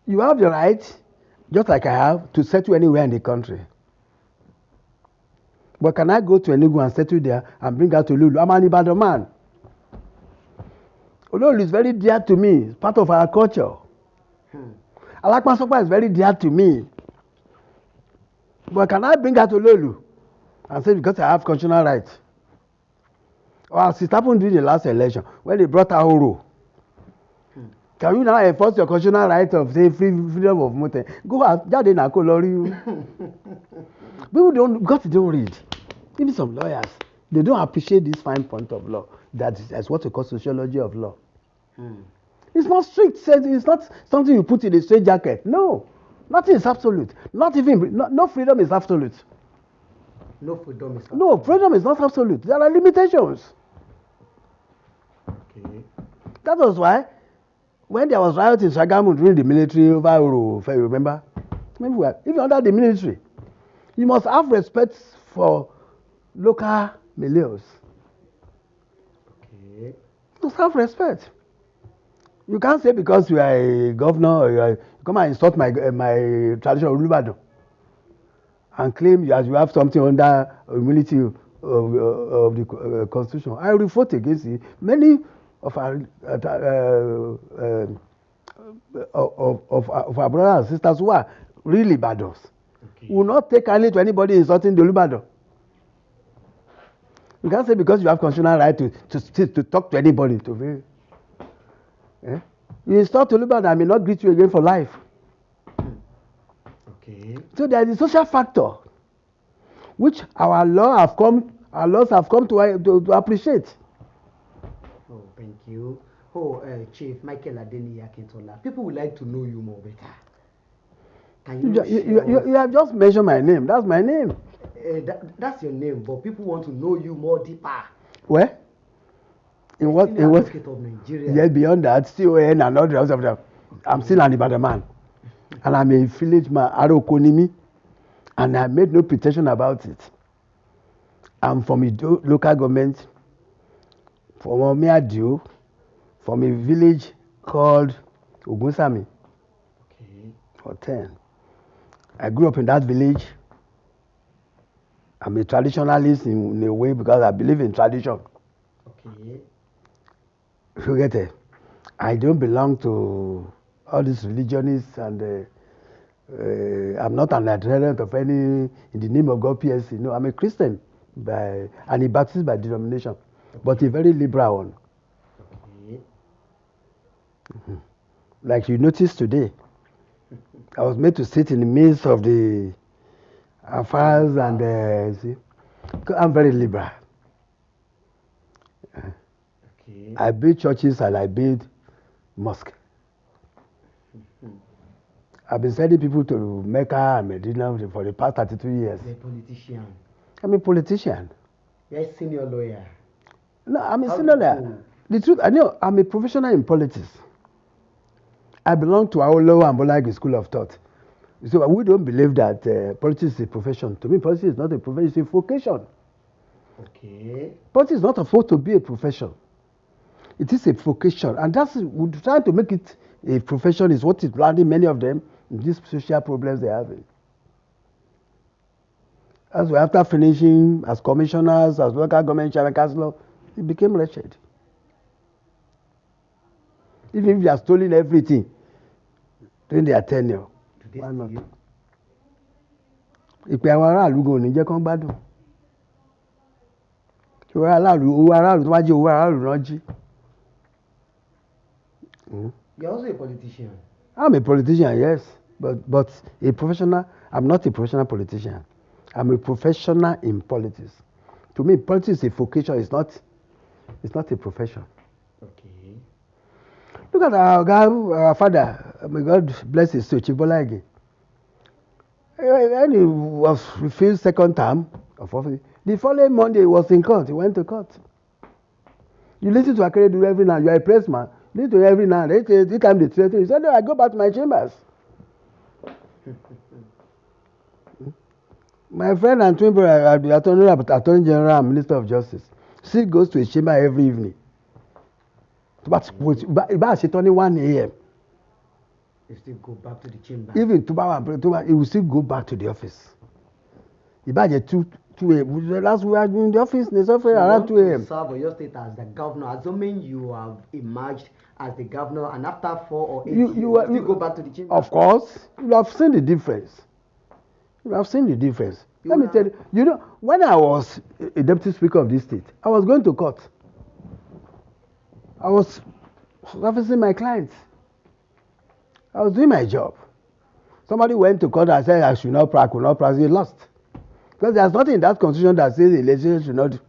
You have the right, just like I have, to settle anywhere in the country. But can I go to Enugu and settle there and bring her to Lulu? I'm an Ibadan man. Lulu is very dear to me. It's part of our culture. Alakmasopa is very dear to me. But can I bring her to Lulu and say because I have constitutional rights? Or as it happened during the last election, when they brought Oro. Can you now enforce your constitutional right of say freedom of movement? Go out, jáde na kó lọ rí. People don't, because they don't read. Even some lawyers, they don't appreciate this fine point of law. That's what we call sociology of law. It's not strict. It's not something you put in a straight jacket. No, nothing is absolute. Not even no freedom is absolute. No freedom is absolute. No, freedom is not absolute. There are limitations. Okay. That was why when there was riot in Shagamu during the military over Oro, if you remember, if you're under the military, you must have respect for local milieux. Okay. You must have respect. You can't say because you are a governor or you come and insult my traditional Olubadan and claim you have something under immunity of the constitution. I will vote against it. Many of our brothers and sisters who are really Badons will not take kindly to anybody insulting the Olubadan. You can't say because you have constitutional right to talk to anybody. You insult Olubadan, I may not greet you again for life. Okay. So there is a social factor which our laws have come to appreciate. Oh, thank you. Oh, Chief Michael Adeniyi Akintola. People would like to know you more better. Can You have just mentioned my name. That's my name. That's your name, but people want to know you more deeper. Where? In what? Of Nigeria. Yes, beyond that, CON and all the rest of them. I'm still an Ibadan man. And I'm a village man, Arokonimi. And I made no pretension about it. I'm from a local government, from Omiadio, from a village called Ogunsami. Okay. For 10. I grew up in that village. I'm a traditionalist in a way because I believe in tradition. Okay. Forget it. I don't belong to all these religionists and I'm not an adherent of any in the name of God PSC. No, I'm a Christian and a Baptist by denomination. but a very liberal one. Okay. Like you noticed today, I was made to sit in the midst of the affairs and see, I'm very liberal. Okay. I build churches and I build mosques. I've been sending people to Mecca and Medina for the past 32 years. You're a politician. I'm a politician. You're a senior lawyer. No, I'm a How senior do you lawyer. go? The truth, I know I'm a professional in politics. I belong to Awolowo and Bolagi School of Thought. So we don't believe that politics is a profession. To me, politics is not a profession, it's a vocation. Okay. Politics is not supposed to be a profession. It is a vocation. And that's, we're trying to make it a profession is what is blinding many of them in these social problems they're having. As well, after finishing as commissioners, as local government chairman, councillor, it became wretched. Even if they are stealing everything during their tenure, why not? Ìpè àwọn aráàlú gan ò ní jẹ́ kán gbádùn. Owó aráàlú tó bá jẹ́ owó aráàlú náà jí. You're also a politician. I'm a politician, yes, but a professional. I'm not a professional politician. I'm a professional in politics. To me, politics is a vocation. It's not a profession. Okay. Look at our father. May God bless his soul, Chief Bola Ige. When he was refused second term of office, the following Monday he was in court. He went to court. You listen to Akeredolu every now. You are a pressman. Listen to every now. This time they threaten. He said, "No, I go back to my chambers." My friend and twin brother, the Attorney General and Minister of Justice, still goes to his chamber every evening. But it's only 1 a.m. You still go back to the chamber. Even he will still go back to the office. About 2 a.m. Last week in the office, around 2 a.m. Serve your state as the governor, assuming you have emerged as the governor, and after 4 or 8 years, you still go back to the chamber. Of course, you have seen the difference. Let me tell you. You know, when I was a deputy speaker of this state, I was going to court. I was servicing my clients. I was doing my job. Somebody went to court and said I should not practice. He lost. Because there's nothing in that constitution that says the legislature should not.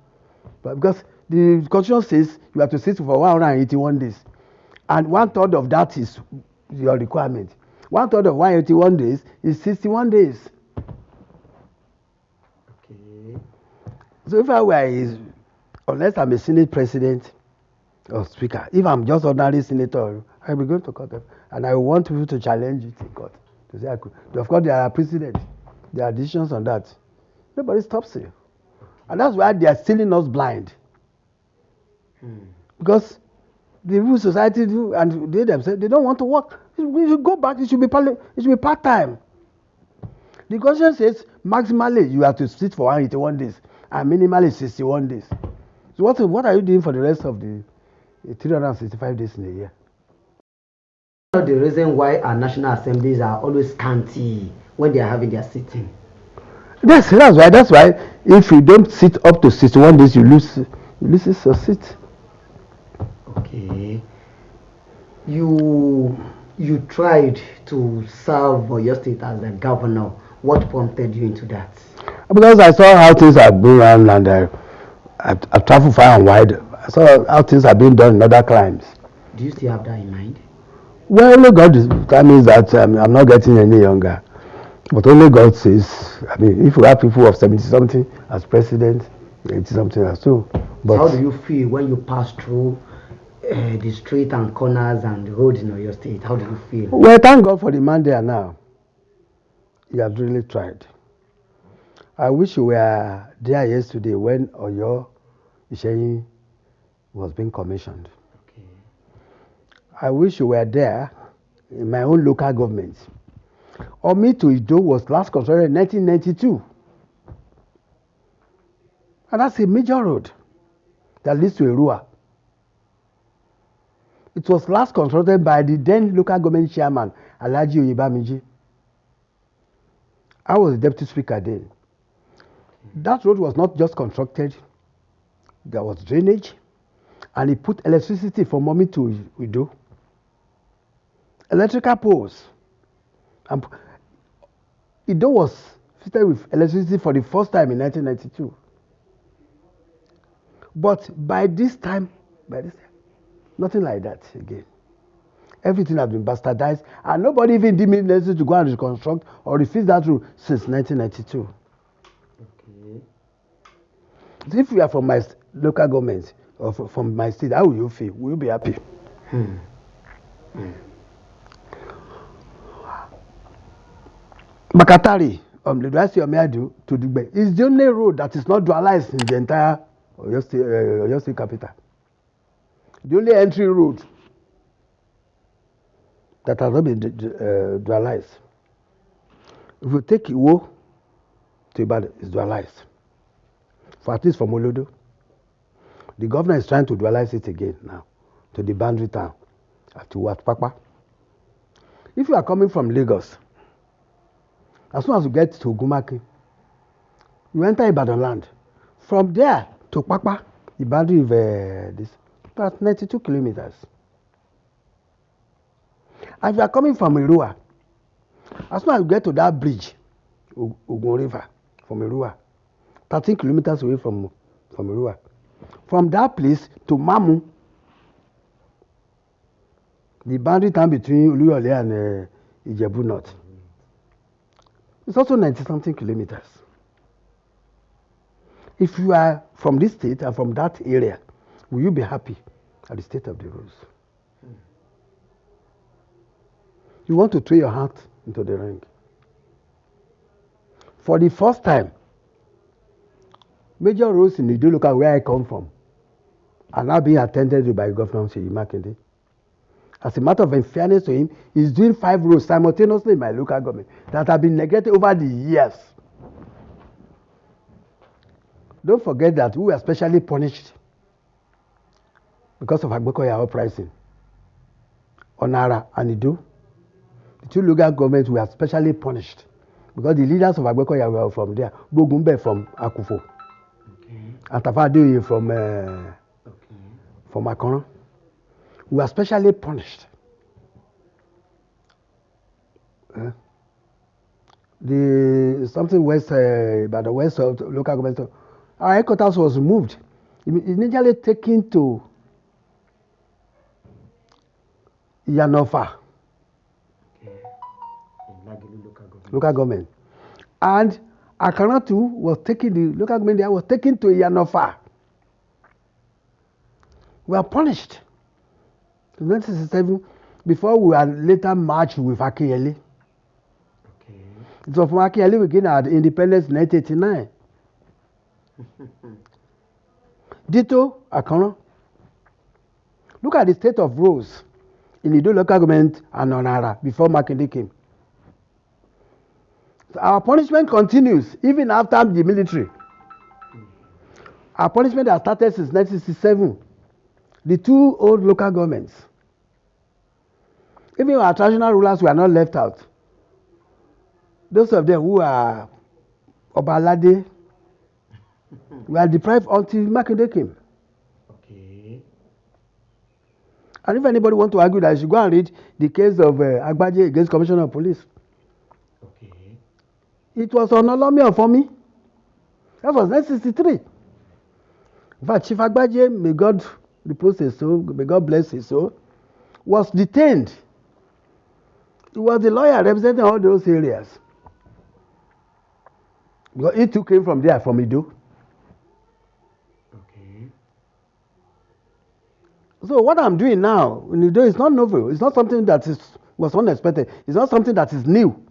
But because the constitution says you have to sit for 181 days. And 1/3 of that is your requirement. 1/3 of 181 days is 61 days. Okay. So if I were, unless I'm a Senate president or speaker, if I'm just ordinary senator, I'll be going to court. And I want people to challenge it in court. To say I could. Of course, there are precedents. There are decisions on that. Nobody stops you. And that's why they are stealing us blind. Because the civil society do, and they themselves, they don't want to work. We should go back. It should be part-time. The constitution says maximally you have to sit for 181 days and minimally 61 days. So what are you doing for the rest of the 365 days in a year? The reason why our national assemblies are always scanty when they are having their sitting. That's why if you don't sit up to 61 days, you lose your seat. Okay. You tried to serve your state as a governor. What prompted you into that? Because I saw how things are going around, and I travel far and wide. I saw how things are being done in other climes. Do you still have that in mind? Well, only God means that I'm not getting any younger. But only God says, I mean, if you have people of 70-something as president, 80-something as so. But how do you feel when you pass through the street and corners and the roads in your state? How do you feel? Well, thank God for the man there now. He has really tried. I wish you were there yesterday when Oyo Isheyin was being commissioned. Okay. I wish you were there in my own local government. Omi to Ido was last constructed in 1992. And that's a major road that leads to Erua. It was last constructed by the then local government chairman, Alhaji Oyebamiji. I was the deputy speaker then. That road was not just constructed there was drainage, and he put electricity from Mommy to Ido. Electrical poles. And Ido was fitted with electricity for the first time in 1992. But by this time, nothing like that again. Everything has been bastardized, and nobody even deemed it necessary to go and reconstruct or refuse that route since 1992. Okay. So if you are from my local government or from my state, how will you feel? Will you be happy? Bakatari, the University of Meadu to Dugbe is the only road that is not dualized in the entire Oyo State capital. The only entry road that has not been dualized. If you take Iwo to Ibadan, it's dualized. For at least from Olodo. The governor is trying to dualize it again now to the boundary town at Papa. If you are coming from Lagos, as soon as you get to Ogumaki, you enter Ibadan land. From there to Papa, the boundary of this, about 92 kilometers. And if you are coming from Irua, as soon as you get to that bridge, Ogun River, from Irua, 13 kilometers away from Irua. From that place to Mamu, the boundary town between Oluyole and Ijebu North, it's also 90-something kilometers. If you are from this state and from that area, will you be happy at the state of the roads? You want to throw your hat into the ring. For the first time, major roads in the Ido local where I come from are now being attended to by Governor Seyi Makinde. As a matter of fairness to him, he's doing 5 roads simultaneously in my local government that have been neglected over the years. Don't forget that we were specially punished because of Agbekoya uprising. Onara and Ido, the 2 local governments were specially punished because the leaders of Agbekoya were from there. Bogumbe from Akufo. And Tafadeoye from Akoran. We are specially punished. The something west, by the west of local government, our headquarters was moved. Initially taken to Yanofa. Local government. And Akoran too was taken, the local government there was taken to Yanofa. We are punished. In 1967, before we were later marched with Akinyele. Okay. It was from Akinyele we gained our independence in 1989. Ditto, Akoran. Look at the state of roads in the Ido local government and Onara before Makinde came. So our punishment continues even after the military. Our punishment has started since 1967. The 2 old local governments. Even our traditional rulers were not left out. Those of them who are Obalade were deprived until Makinde came. Okay. And if anybody wants to argue that, you should go and read the case of Agbaje against Commissioner of Police. Okay. It was on Olomi for me. That was 1963. In fact, Chief Agbaje, may God repose his soul, may God bless his soul, was detained. He was the lawyer representing all those areas. Because he too came from there, from Ido. Okay. So what I'm doing now in Ido is not novel. It's not something that was unexpected. It's not something that is new.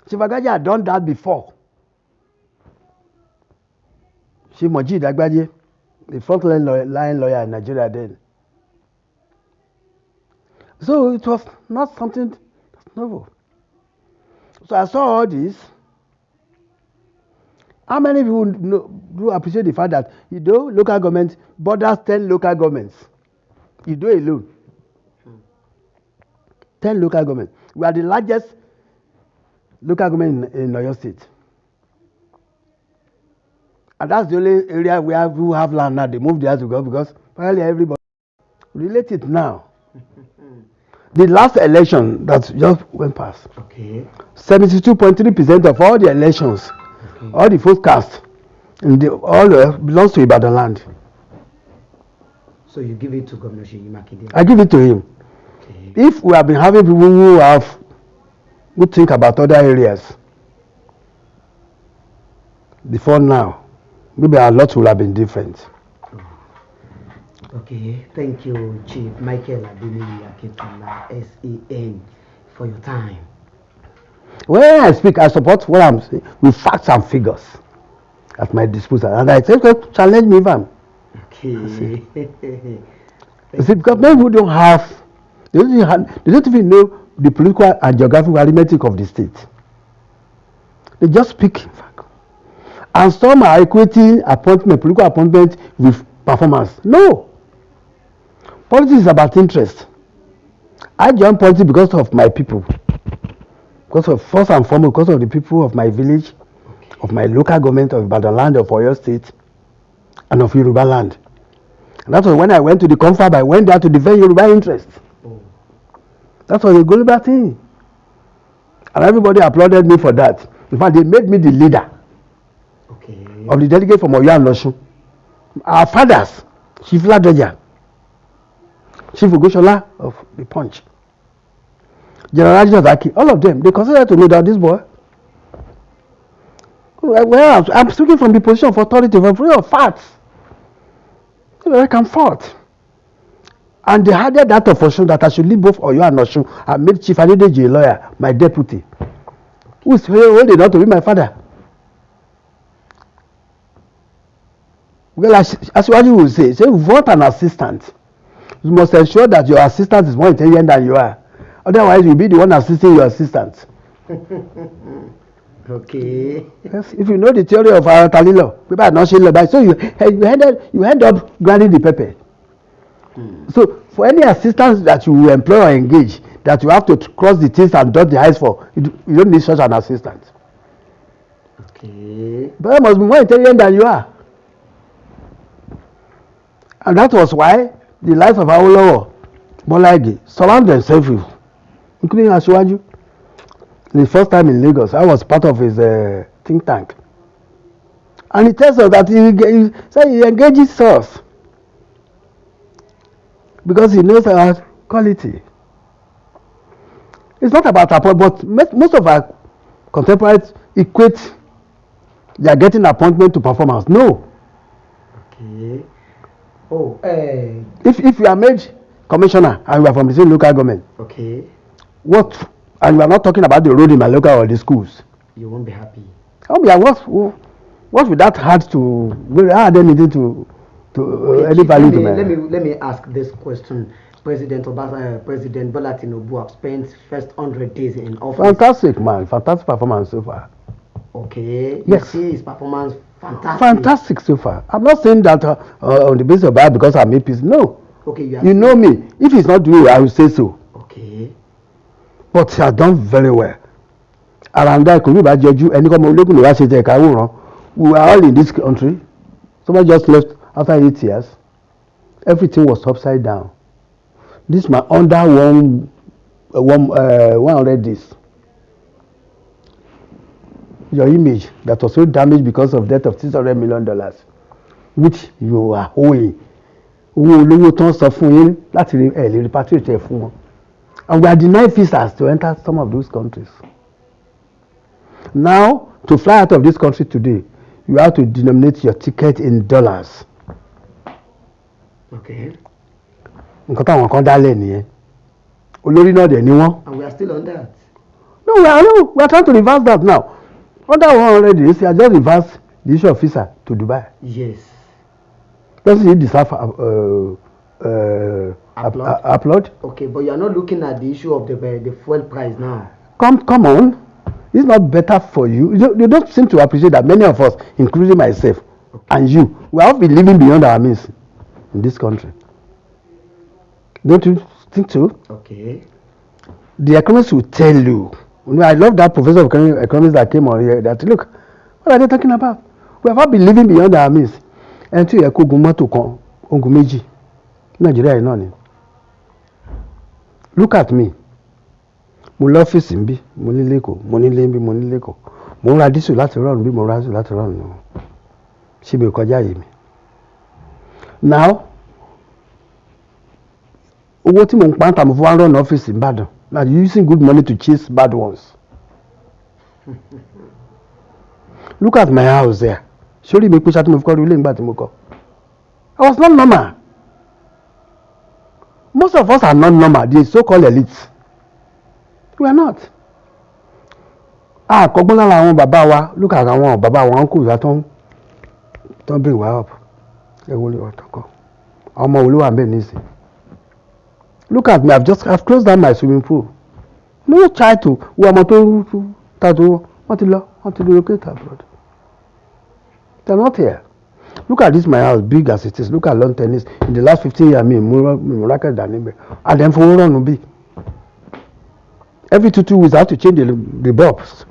Chief Agbaje had done that before. Chief Moji Agbaje, the front-line lawyer in Nigeria then. So it was not something novel. So I saw all this. How many people do appreciate the fact that Ido local government borders 10 local governments? Ido alone. 10 local governments. We are the largest local government in Oyo State. And that's the only area where who have land now. They move there to go because finally everybody relate it now. The last election that just went past. Okay. 72.3% of all the elections, Okay. all the vote cast, all belongs to Ibadan land. So you give it to Governor Seyi Makinde? I give it to him. Okay. If we have been having people who have who think about other areas before now, maybe our lot would have been different. Okay, thank you, Chief Michael Niyi Akintola, SAN, for your time. When I speak, I support what I'm saying with facts and figures at my disposal. And I say, challenge me, fam. Okay. You see, because many people don't have, they don't even know the political and geographical arithmetic of the state. They just speak in fact. And some are equating appointment, political appointment with performance. No. Politics is about interest. I joined politics because of my people. Because of, first and foremost, because of the people of my village, of my local government of Ibadan land, of Oyo State, and of Yoruba land. And that was when I went to the confab, I went there to defend Yoruba interests. Oh. That was a global thing. And everybody applauded me for that. In fact, they made me the leader of the delegate from Oyo and Osun. Our fathers, Chief Ladoja, Chief Ogoshola of the Punch, General Josaki, all of them, they considered to know that this boy. Well, I'm speaking from the position of authority, from real facts. I can fight. And they had that of Osun that I should leave both Oyo and Osun and make Chief Adedeji a lawyer, my deputy, who is holding out to be my father. Well, as what you will say, you want an assistant. You must ensure that your assistant is more intelligent than you are. Otherwise, you'll be the one assisting your assistant. Okay. Yes, if you know the theory of Talilo, people are not saying about, so you end up grinding the pepper. So for any assistance that you will employ or engage, that you have to cross the T's and dot the I's for, you don't need such an assistant. Okay. But I must be more intelligent than you are. And that was why the life of Awolowo, Bolaige, surround themselves with, including Asiwaju. The first time in Lagos, I was part of his think tank. And he tells us that he engages us because he knows our quality. It's not about appointment, but most of our contemporaries equate they are getting appointment to performance. No. Okay. Oh, if you are made commissioner and you are from the same local government, okay, what? And we are not talking about the road in my local or the schools. You won't be happy. Oh yeah, what would that add to? Add anything to any value to me? Let me ask this question. President Bola Tinubu have spent first 100 days in office. Fantastic, man. Fantastic performance so far. Okay. Yes. You see his performance fantastic. Fantastic so far. I'm not saying that on the basis of that because I'm APC. No. Okay. You know me. If he's not doing it, I will say so. Okay. But he has done very well. Around that, we were all in this country. Somebody just left after 8 years. Everything was upside down. This man under 100 days. Your image that was so damaged because of debt of $600 million, which you are owing. And we are denying visas to enter some of those countries. Now, to fly out of this country today, you have to denominate your ticket in dollars. Okay. And we are still on that. No, we are trying to reverse that now. Under 100 days, you are just reverse the issue of visa to Dubai. Yes. Doesn't it deserve upload? Okay, but you are not looking at the issue of the fuel price now. Come on. It's not better for you. You don't seem to appreciate that many of us, including myself, okay, and you, we have been living beyond our means in this country. Don't you think so? Okay. The economists will tell you. I love that professor of economics that came on here. That look, what are they talking about? we have been living beyond our means. Ẹni tí ó yẹ kó gun mọ́tò kan ogun méjì Nàìjíríà yìí náà ni. Look at me. Mo lọ́fíìsì ń bí, mo ní lẹ́kọ̀ọ́, mo ní lé ń bí, mo ní lẹ́kọ̀ọ́. Mo ń ra dísù láti rọrùn bí mo ra dísù láti rọrùn nù. Ṣé mi ò kọjá yìí mi? Now, owó tí mo ń pa ń ta mo fún wa run ọ́fíìsì ń Ìbàdàn. Now you using good money to chase bad ones. Look at my house there. Sori mi pé ṣá tí mo fi kọ́ rí ilé ìgbà tí mo kọ́. I was not normal. Most of us are not normal, the so-called elites. We are not. Kọ́gbọ́n lára àwọn bàbá wa, look at àwọn bàbá wa uncle ìyá tó ń bring wa up. Ẹ wo lè wà tọkọ. Àwọn ọmọ olówó àbẹ̀ nísìn. Look at me, I've closed down my swimming pool. No try to, wo ọmọ tó tàtó wọ́n ti lọ, wọ́n ti relocate abroad. They are not here. Look at this my house, big as it is. Look at lawn tennis. In the last 15 years, mo racket down níbẹ̀. And then for run bí. Every 2 weeks, I have to change the bulbs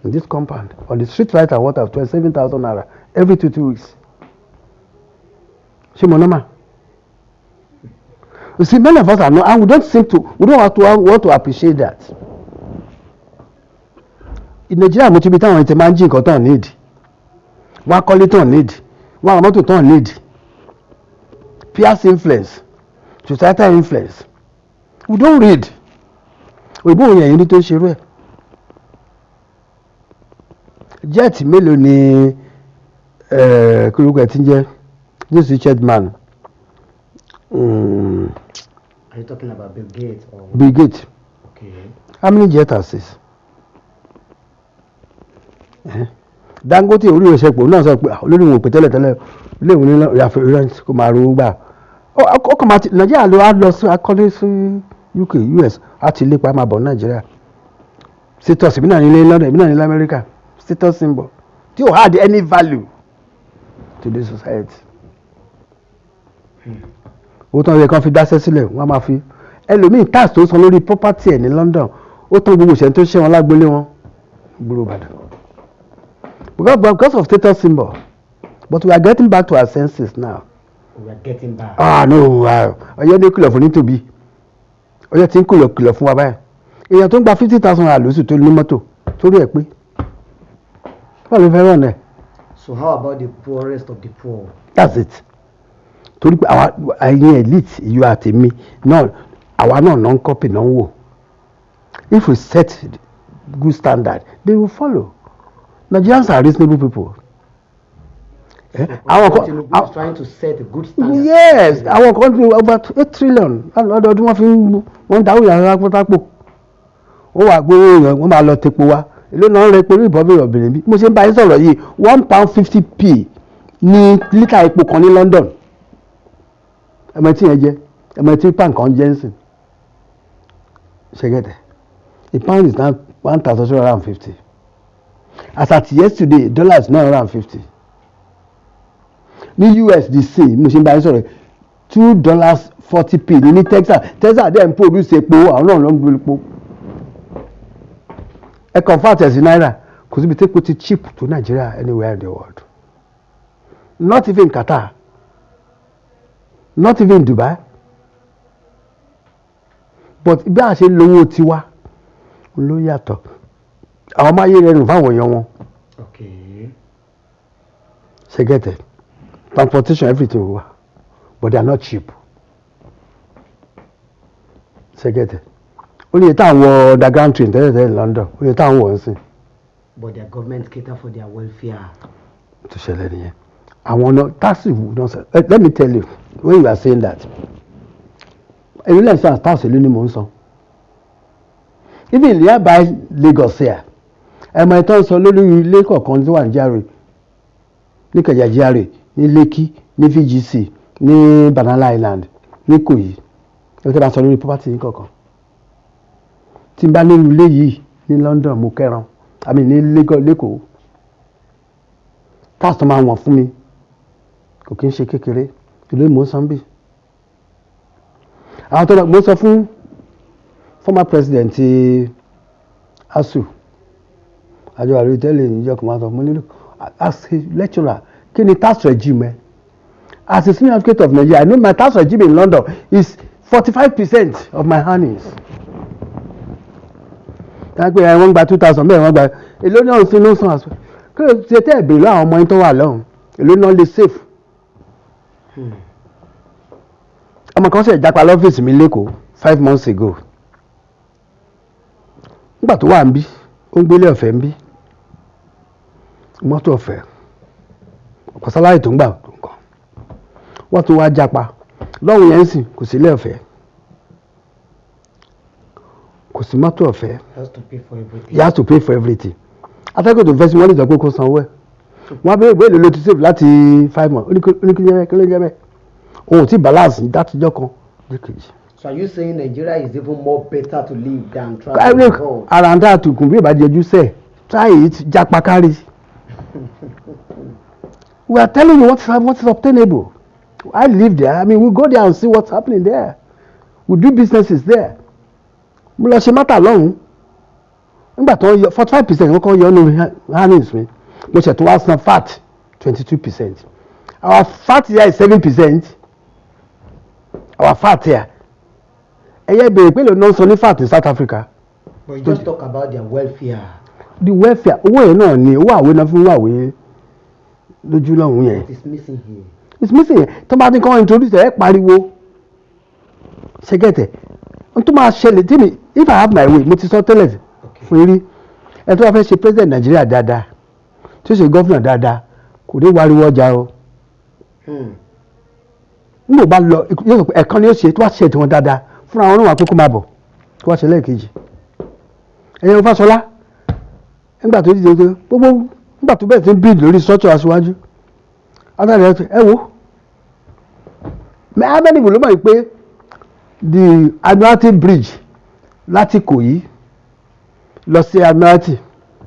in this compound. On the street light, I want to have 27,000 naira every 2 weeks. Ṣé mo normal? You see, many of us are not, and we don't want to appreciate that. In Nigeria, mo ti bi táwọn ètè máa ń jí nǹkan tán need. Wọ́n á kọ́lé tán need. Wọ́n á mọ́tò tán need. Peers influence, societal influence. We don't read. Òyìnbó òun yẹn ní tó ṣerú ẹ̀. Jet mélòó ni kúrúkú ẹ̀ ti ń jẹ́ this Richard man. Are you talking about Bill Gates? Or Bill Gates. Okay. How many jet has this? Dangote orí ìṣẹ́pọ̀ náà sọ pé olórí wọn ò pè tẹ́lẹ̀ ilé ìwé nílò ìyàfẹ́ rent kó máa ro gbà. Ọkọ̀ máa ti Nàìjíríà ló wá lọ sí akọ́lé sí UK US àti ilé pa máa bọ̀ Nàìjíríà. Status ìbí náà ní ilé London ìbí náà ní ilé America status symbol tí ò had any value to the society. Owó tán yẹ kán fi dáṣẹ́ sílẹ̀ wọ́n á máa fi ẹlòmíì tax tó san lórí property ẹ̀ ní London ó tán gbogbo ìṣẹ́ tó ṣe wọn lágbólé wọn gbúrò Ìbàdàn. Because of status symbol. But we are getting back to our senses now. We are getting back. No, ọyọ́ ní kìlọ̀ fún nítòbí. Ọyọ́ tí ń kìlọ̀ fún wa báyìí. Èèyàn tó ń gba 50,000 naira lóṣù tó ní mọ́tò torí ẹ̀ pé. Báwo ló fẹ́ rán ẹ̀? So how about the poorest of the poor? That's it. Torí pé àyè elite ìyó àtẹ̀mí náà àwa náà non copy non wò. If we set good standard, they will follow. Nigerians are reasonable people. TINUBU is trying to set a good standard. Yes, our country over 8 trillion. Ọdọọdún wọn fi wọn dáwọ́ yàrá pátápò. Ó wà gbé èèyàn wọ́n máa lọ tepo wa. Èló náà rẹ pé Republic of Benin bí. Mo ṣe ń bá yín sọ̀rọ̀ yìí £1.50 ní lítà epo kan ní London. Ẹ̀mọ̀ tí yẹn jẹ́ ẹ̀mọ̀ tí pan kan jẹ́ ń sìn. Ṣé gẹ́tẹ̀? A pound is now 1,250. As at yesterday, dollar is $950. Ní USDC, mo ṣe ń bá yín sọ̀rọ̀ $2.40 ní Texas. Texas dẹ̀ ń produce epo, àwọn náà ló ń gbé epo. Ẹ convert ẹ̀ sí náírà, kò síbi tí epo ti cheap to Nigeria anywhere in the world. Not even Qatar. Not even Dubai. But bí a ṣe lówó tiwa, ló yàtọ̀. Àwọn máa yé rẹrùn fáwọn èèyàn wọn. Okay. Ṣé gẹ́tẹ̀? Transportation, everything wa, but they are not cheap. Ṣé gẹ́tẹ̀? Ó lè táwọn underground train tẹ́lẹ̀ in London, ó lè táwọn wọ̀ ń sìn. But their government cater for their welfare. To ṣẹlẹ̀ nìyẹn. Àwọn ọ̀nà taxi náà sọ. Let me tell you, when you are saying that, èmi lẹ́yìn sàn tax ìlú ni mò ń san. Even nearby Lagos here, ẹ̀mọ̀ ìtọ́ sọ lórí ilé kọ̀ọ̀kan tí wà ní GRA, ní Kẹjà GRA, ní Lekki, ní VGC, ní Banana Island, ní Ìkòyí. Ẹ tẹ́ bá sọ lórí property kọ̀ọ̀kan. Tí n bá nínú ilé yìí ní London mo kẹ́ran, àmì ní Lẹ́kọ̀ọ́. Tax tó máa wọ̀n fún mi kò kí ń ṣe kékeré, ìlú mò ń san bí. Àwọn tó mo sọ fún former president ASU àjọ àríwí tẹ́lẹ̀ ìjọ kan máa sọ mo nílò as a lecturer, kí ni tax regime ẹ? As a senior advocate of Nigeria, I know my tax regime in London is 45% of my earnings. Lágbé ẹ̀ wọ́n gba 2,000 bẹ́ẹ̀ wọ́n gba èló náà sí ló sàn àṣọ. Kí ló ṣe tẹ́ ẹ̀ bèrè àwọn ọmọ yín tó wà lọ́hùn? Èló náà lè save. Ọmọ kan ṣe ìjápa lọ́fíìsì mi lẹ́kọ̀ọ́ 5 months ago. Nígbà tó wà ń bí, ó ń gbélé ọ̀fẹ́ ń bí. Mọ́tò ọ̀fẹ́. Ọ̀pọ̀ sálárì tó ń gbà tó ń kàn. Wọ́n tún wá jápa. Lọ́hùn yẹn sì kò sí ilé ọ̀fẹ́. Kò sí mọ́tò ọ̀fẹ́. He has to pay for everything. He has to pay for everything. Atẹ́kọ̀ọ́ tó fẹ́ sí wọ́n lè sọ pé kó sanwó ẹ̀. Wọ́n á bẹ̀rẹ̀ ìwé èlò ló ti save láti 5 months. Ó ní kí ló jẹ́ bẹ́ẹ̀. Òun ò tí balance dátijọ́ kan lékejì. So are you saying Nigeria is even more better to live than traveling abroad? Àràǹdà àtùkùn bí ìbàdí ojú sẹ̀, try it, japa kárí. We are telling you what is obtainable. I live there. I mean, we go there and see what's happening there. We do businesses there. Mo lọ ṣe mátà lọ́hùn-ún. Nígbà tó ń yọ 45% wọ́n kọ́ yọ ọ́nù earnings mi. Mo ṣètò wá san VAT 22%. Our VAT here is 7%. Our VAT here. Ẹyẹ bèrè pé lè náà sọ ní VAT in South Africa. But you just talk about their welfare. The welfare owó yẹn náà ni owó àwé náà fún àwé lójú lọ́hùn yẹn. It is missing here. It's missing yẹn. Tó bá ti kọ́ introduce ẹ̀ pariwo. Ṣé gẹ̀tẹ̀? N tó máa ṣẹlẹ̀ tí mi if I have my way mo ti sọ tẹ́lẹ̀ fún eré. Ẹ tó bá fẹ́ ṣe president Nigeria dáadáa tí ó ṣe governor dáadáa kò dé wariwo ọjà o. Nígbà bá lọ ẹ̀kan ni ó ṣe tó wá ṣe tiwọn dáadáa fúnra wọn náà wà pé kó máa bọ̀ tó wá ṣe lẹ́ẹ̀kejì. Ẹ̀yẹ Fáṣọlá nígbà tó dìde gbogbo nígbà tó bẹ̀rẹ̀ sí ń build lórí structure aṣíwájú adarí ẹ wo mẹ́rin ìbò ló mọ̀ pé the Admiralty Bridge láti Ìkòyí lọ sí Admiralty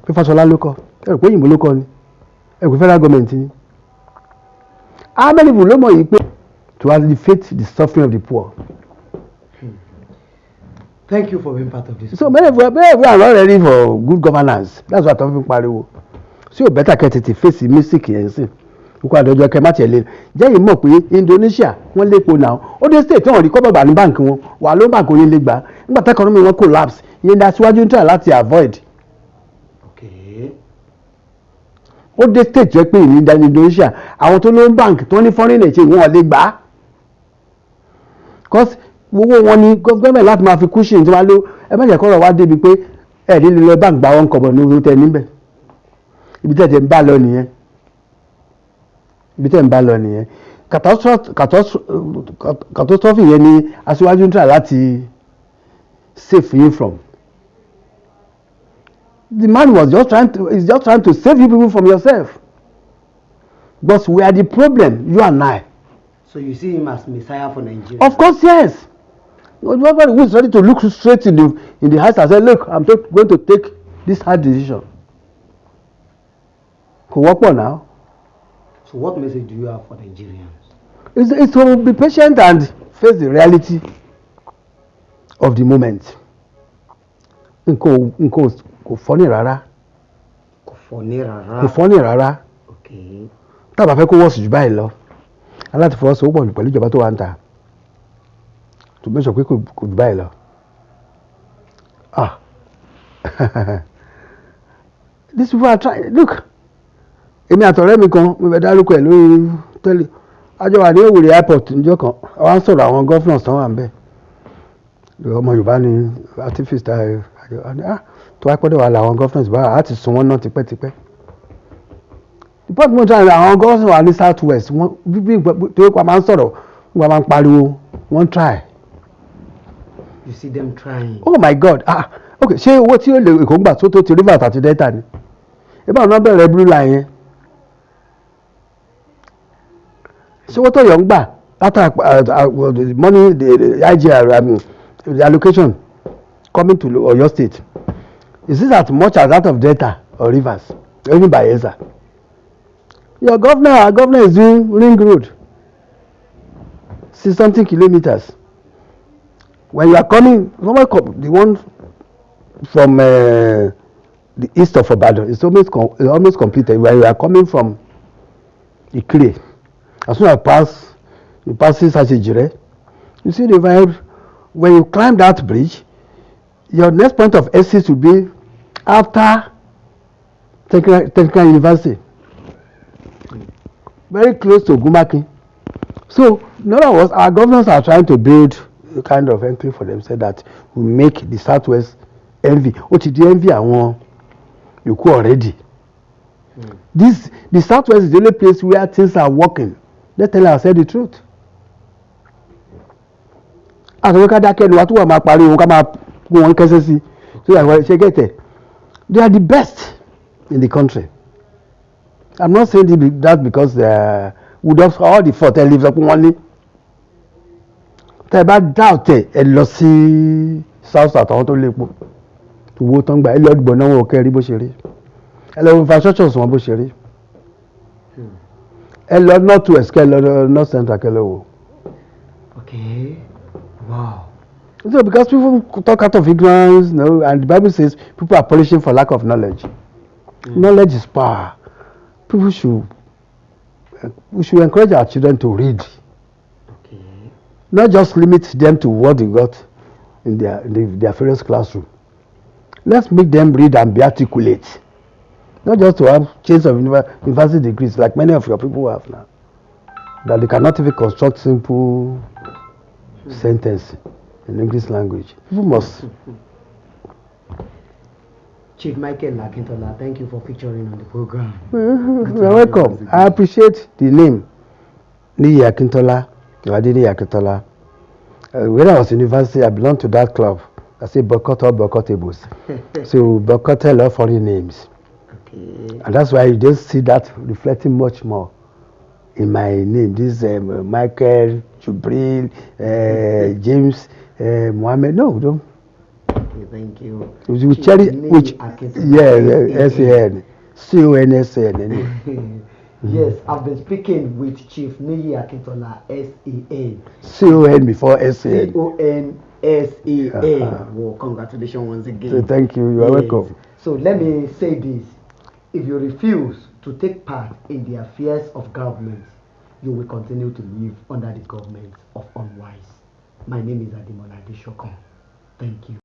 pé Fáṣọlá ló kọ́ ẹ rò pé òyìnbó ló kọ́ ni ẹ kò federal government ni mẹ́rin ìbò ló mọ̀ pé to alleviate the suffering of the poor. Thank you for being part of this. So many of you are not ready for good governance. That's what I'm pariwo. So better kẹ́ tètè face music yẹn sìn. Kókó àdójọ kẹ́ má tiẹ̀ lé. Jẹ́ yìí mọ̀ pé Indonesia wọ́n lépo náà. Ó dé state tí wọ́n rí kọ́ bàbá ní báǹkì wọn. Wà ló báǹkì oyin lè gbà. Nígbà tí economy wọn collapse, ìyẹn ní aṣíwájú ń try láti avoid. Okay. Ó dé state jẹ́ pé ní Indonesia àwọn tó ló ń báǹkì tó ní foreign exchange wọn lè gbà. Because owó wọn ni gọ́ọ̀mẹ̀ntì láti máa fi cushion tí wọ́n lò ẹ má jẹ́ kọ́rọ̀ wá débi pé ẹ̀ẹ́dì lè lọ báǹkì gba wọn kọ̀bọ̀ ní owó tẹ níbẹ̀ ibi tẹ̀ ń bá lọ nìyẹn catastrophe yẹn ni aṣíwájú ń try láti save you from. The man was just trying to save you people from yourself but we are the problem, you and I. So you see him as Messiah for Nigeria? Of course, yes. Nobody who is ready to look straight in the eyes and say, look, I'm just going to take this hard decision. Kò wọ́pọ̀ now. So what message do you have for Nigerians? It's to be patient and face the reality of the moment. Nǹkan kò fọ́nì rárá. Kò fọ́nì rárá. Kò fọ́nì rárá. Okay. Tá bá fẹ́ kó wọ́ọ̀sì jù báyìí lọ. Aláti fọwọ́sowọ́pọ̀ pẹ̀lú ìjọba tó wà ń ta. To make sure pé kò jù báyìí lọ. These people are trying. Look, èmi àtọ̀rẹ́ mi kan mo fẹ́ dárúkọ ẹ̀ lórí tẹ́lẹ̀. Àjọ wà ní Òwúrẹ́ airport níjọ́ kan. Àwọn sọ̀rọ̀ àwọn governors tán wà ń bẹ̀. Ọmọ Yorùbá ni activist tó wá pẹ́ẹ́dẹ̀ wà láwọn governors báyà á ti sún wọn náà tipẹ́tipẹ́. Department of àwọn governors wà ní South West wọ́n bí tó pa máa ń sọ̀rọ̀ wọ́n máa ń pariwo wọ́n try. You see them trying. Oh my God, okay, ṣé owó tí ó lè Èkó gbà tó ti Rivers àti Delta ni ìbá ọ̀nà bẹ̀rẹ̀ blue line yẹn ṣé owó tó yọ̀ ń gbà látà the money the IGR the allocation coming to Oyo State is this as much as that of Delta or Rivers or even Bayelsa? Our governor is doing ring road 60-something kilometers. When you are coming, the one from the east of Ibadan. It's almost completed. Where we are coming from Ikire, as soon as you pass Sachijire, you see the vibe. When you climb that bridge, your next point of exit will be after Technical University, very close to Gumaki. So, in other words, our governors are trying to build a kind of enclave for themselves that will make the Southwest envy. What did envy àwọn yòókù already? The Southwest is the only place where things are working. Let's tell ourselves the truth. Àtọ̀wé ká dákẹ́ ni wàá tún wà máa parí wọn ká máa kó wọn kẹ́sẹ́ sí. So ṣe gẹ̀tẹ̀. They are the best in the country. I'm not saying that because we don't all the fault ẹ lè sọ pé wọ́n ní. Tẹ́ ẹ bá doubt ẹ lọ sí South àtàwọn tó lépo. Owó tán gbà ẹ lọ gbọ̀n náà wọ̀ kẹ́ rí bó ṣe rí. Ẹ lọ infrastructure wọn bó ṣe rí. Ẹ lọ North West kẹ́ lọ North Central kẹ́ lọ wò. Okay. Wow. So because people talk out of ignorance, you know, and the Bible says people are perishing for lack of knowledge. Knowledge is power. We should encourage our children to read. Okay. Not just limit them to what they got in their various classroom. Let's make them read and be articulate. Not just to have chains of university degrees like many of your people have now. That they cannot even construct simple sentences in English language. People must. Chief Michael Akintola, thank you for featuring on the program. You're welcome. I appreciate the name. Niyi Akintola, Niyi Akintola. When I was in university, I belonged to that club. I say boycott all boycottables. So boycott all foreign names. Okay. And that's why you just see that reflecting much more in my name. This Michael, Jubril, James, Mohammed. No, don't. Okay, thank you. You cherry which SAN, CONSAN. Yes, I've been speaking with Chief Niyi Akintola, SAN. CON before SAN. CONSAN. Well, congratulations once again. So thank you. You are welcome. So let me say this: if you refuse to take part in the affairs of government, you will continue to live under the government of unwise. My name is Ademola Adeshokon. Thank you.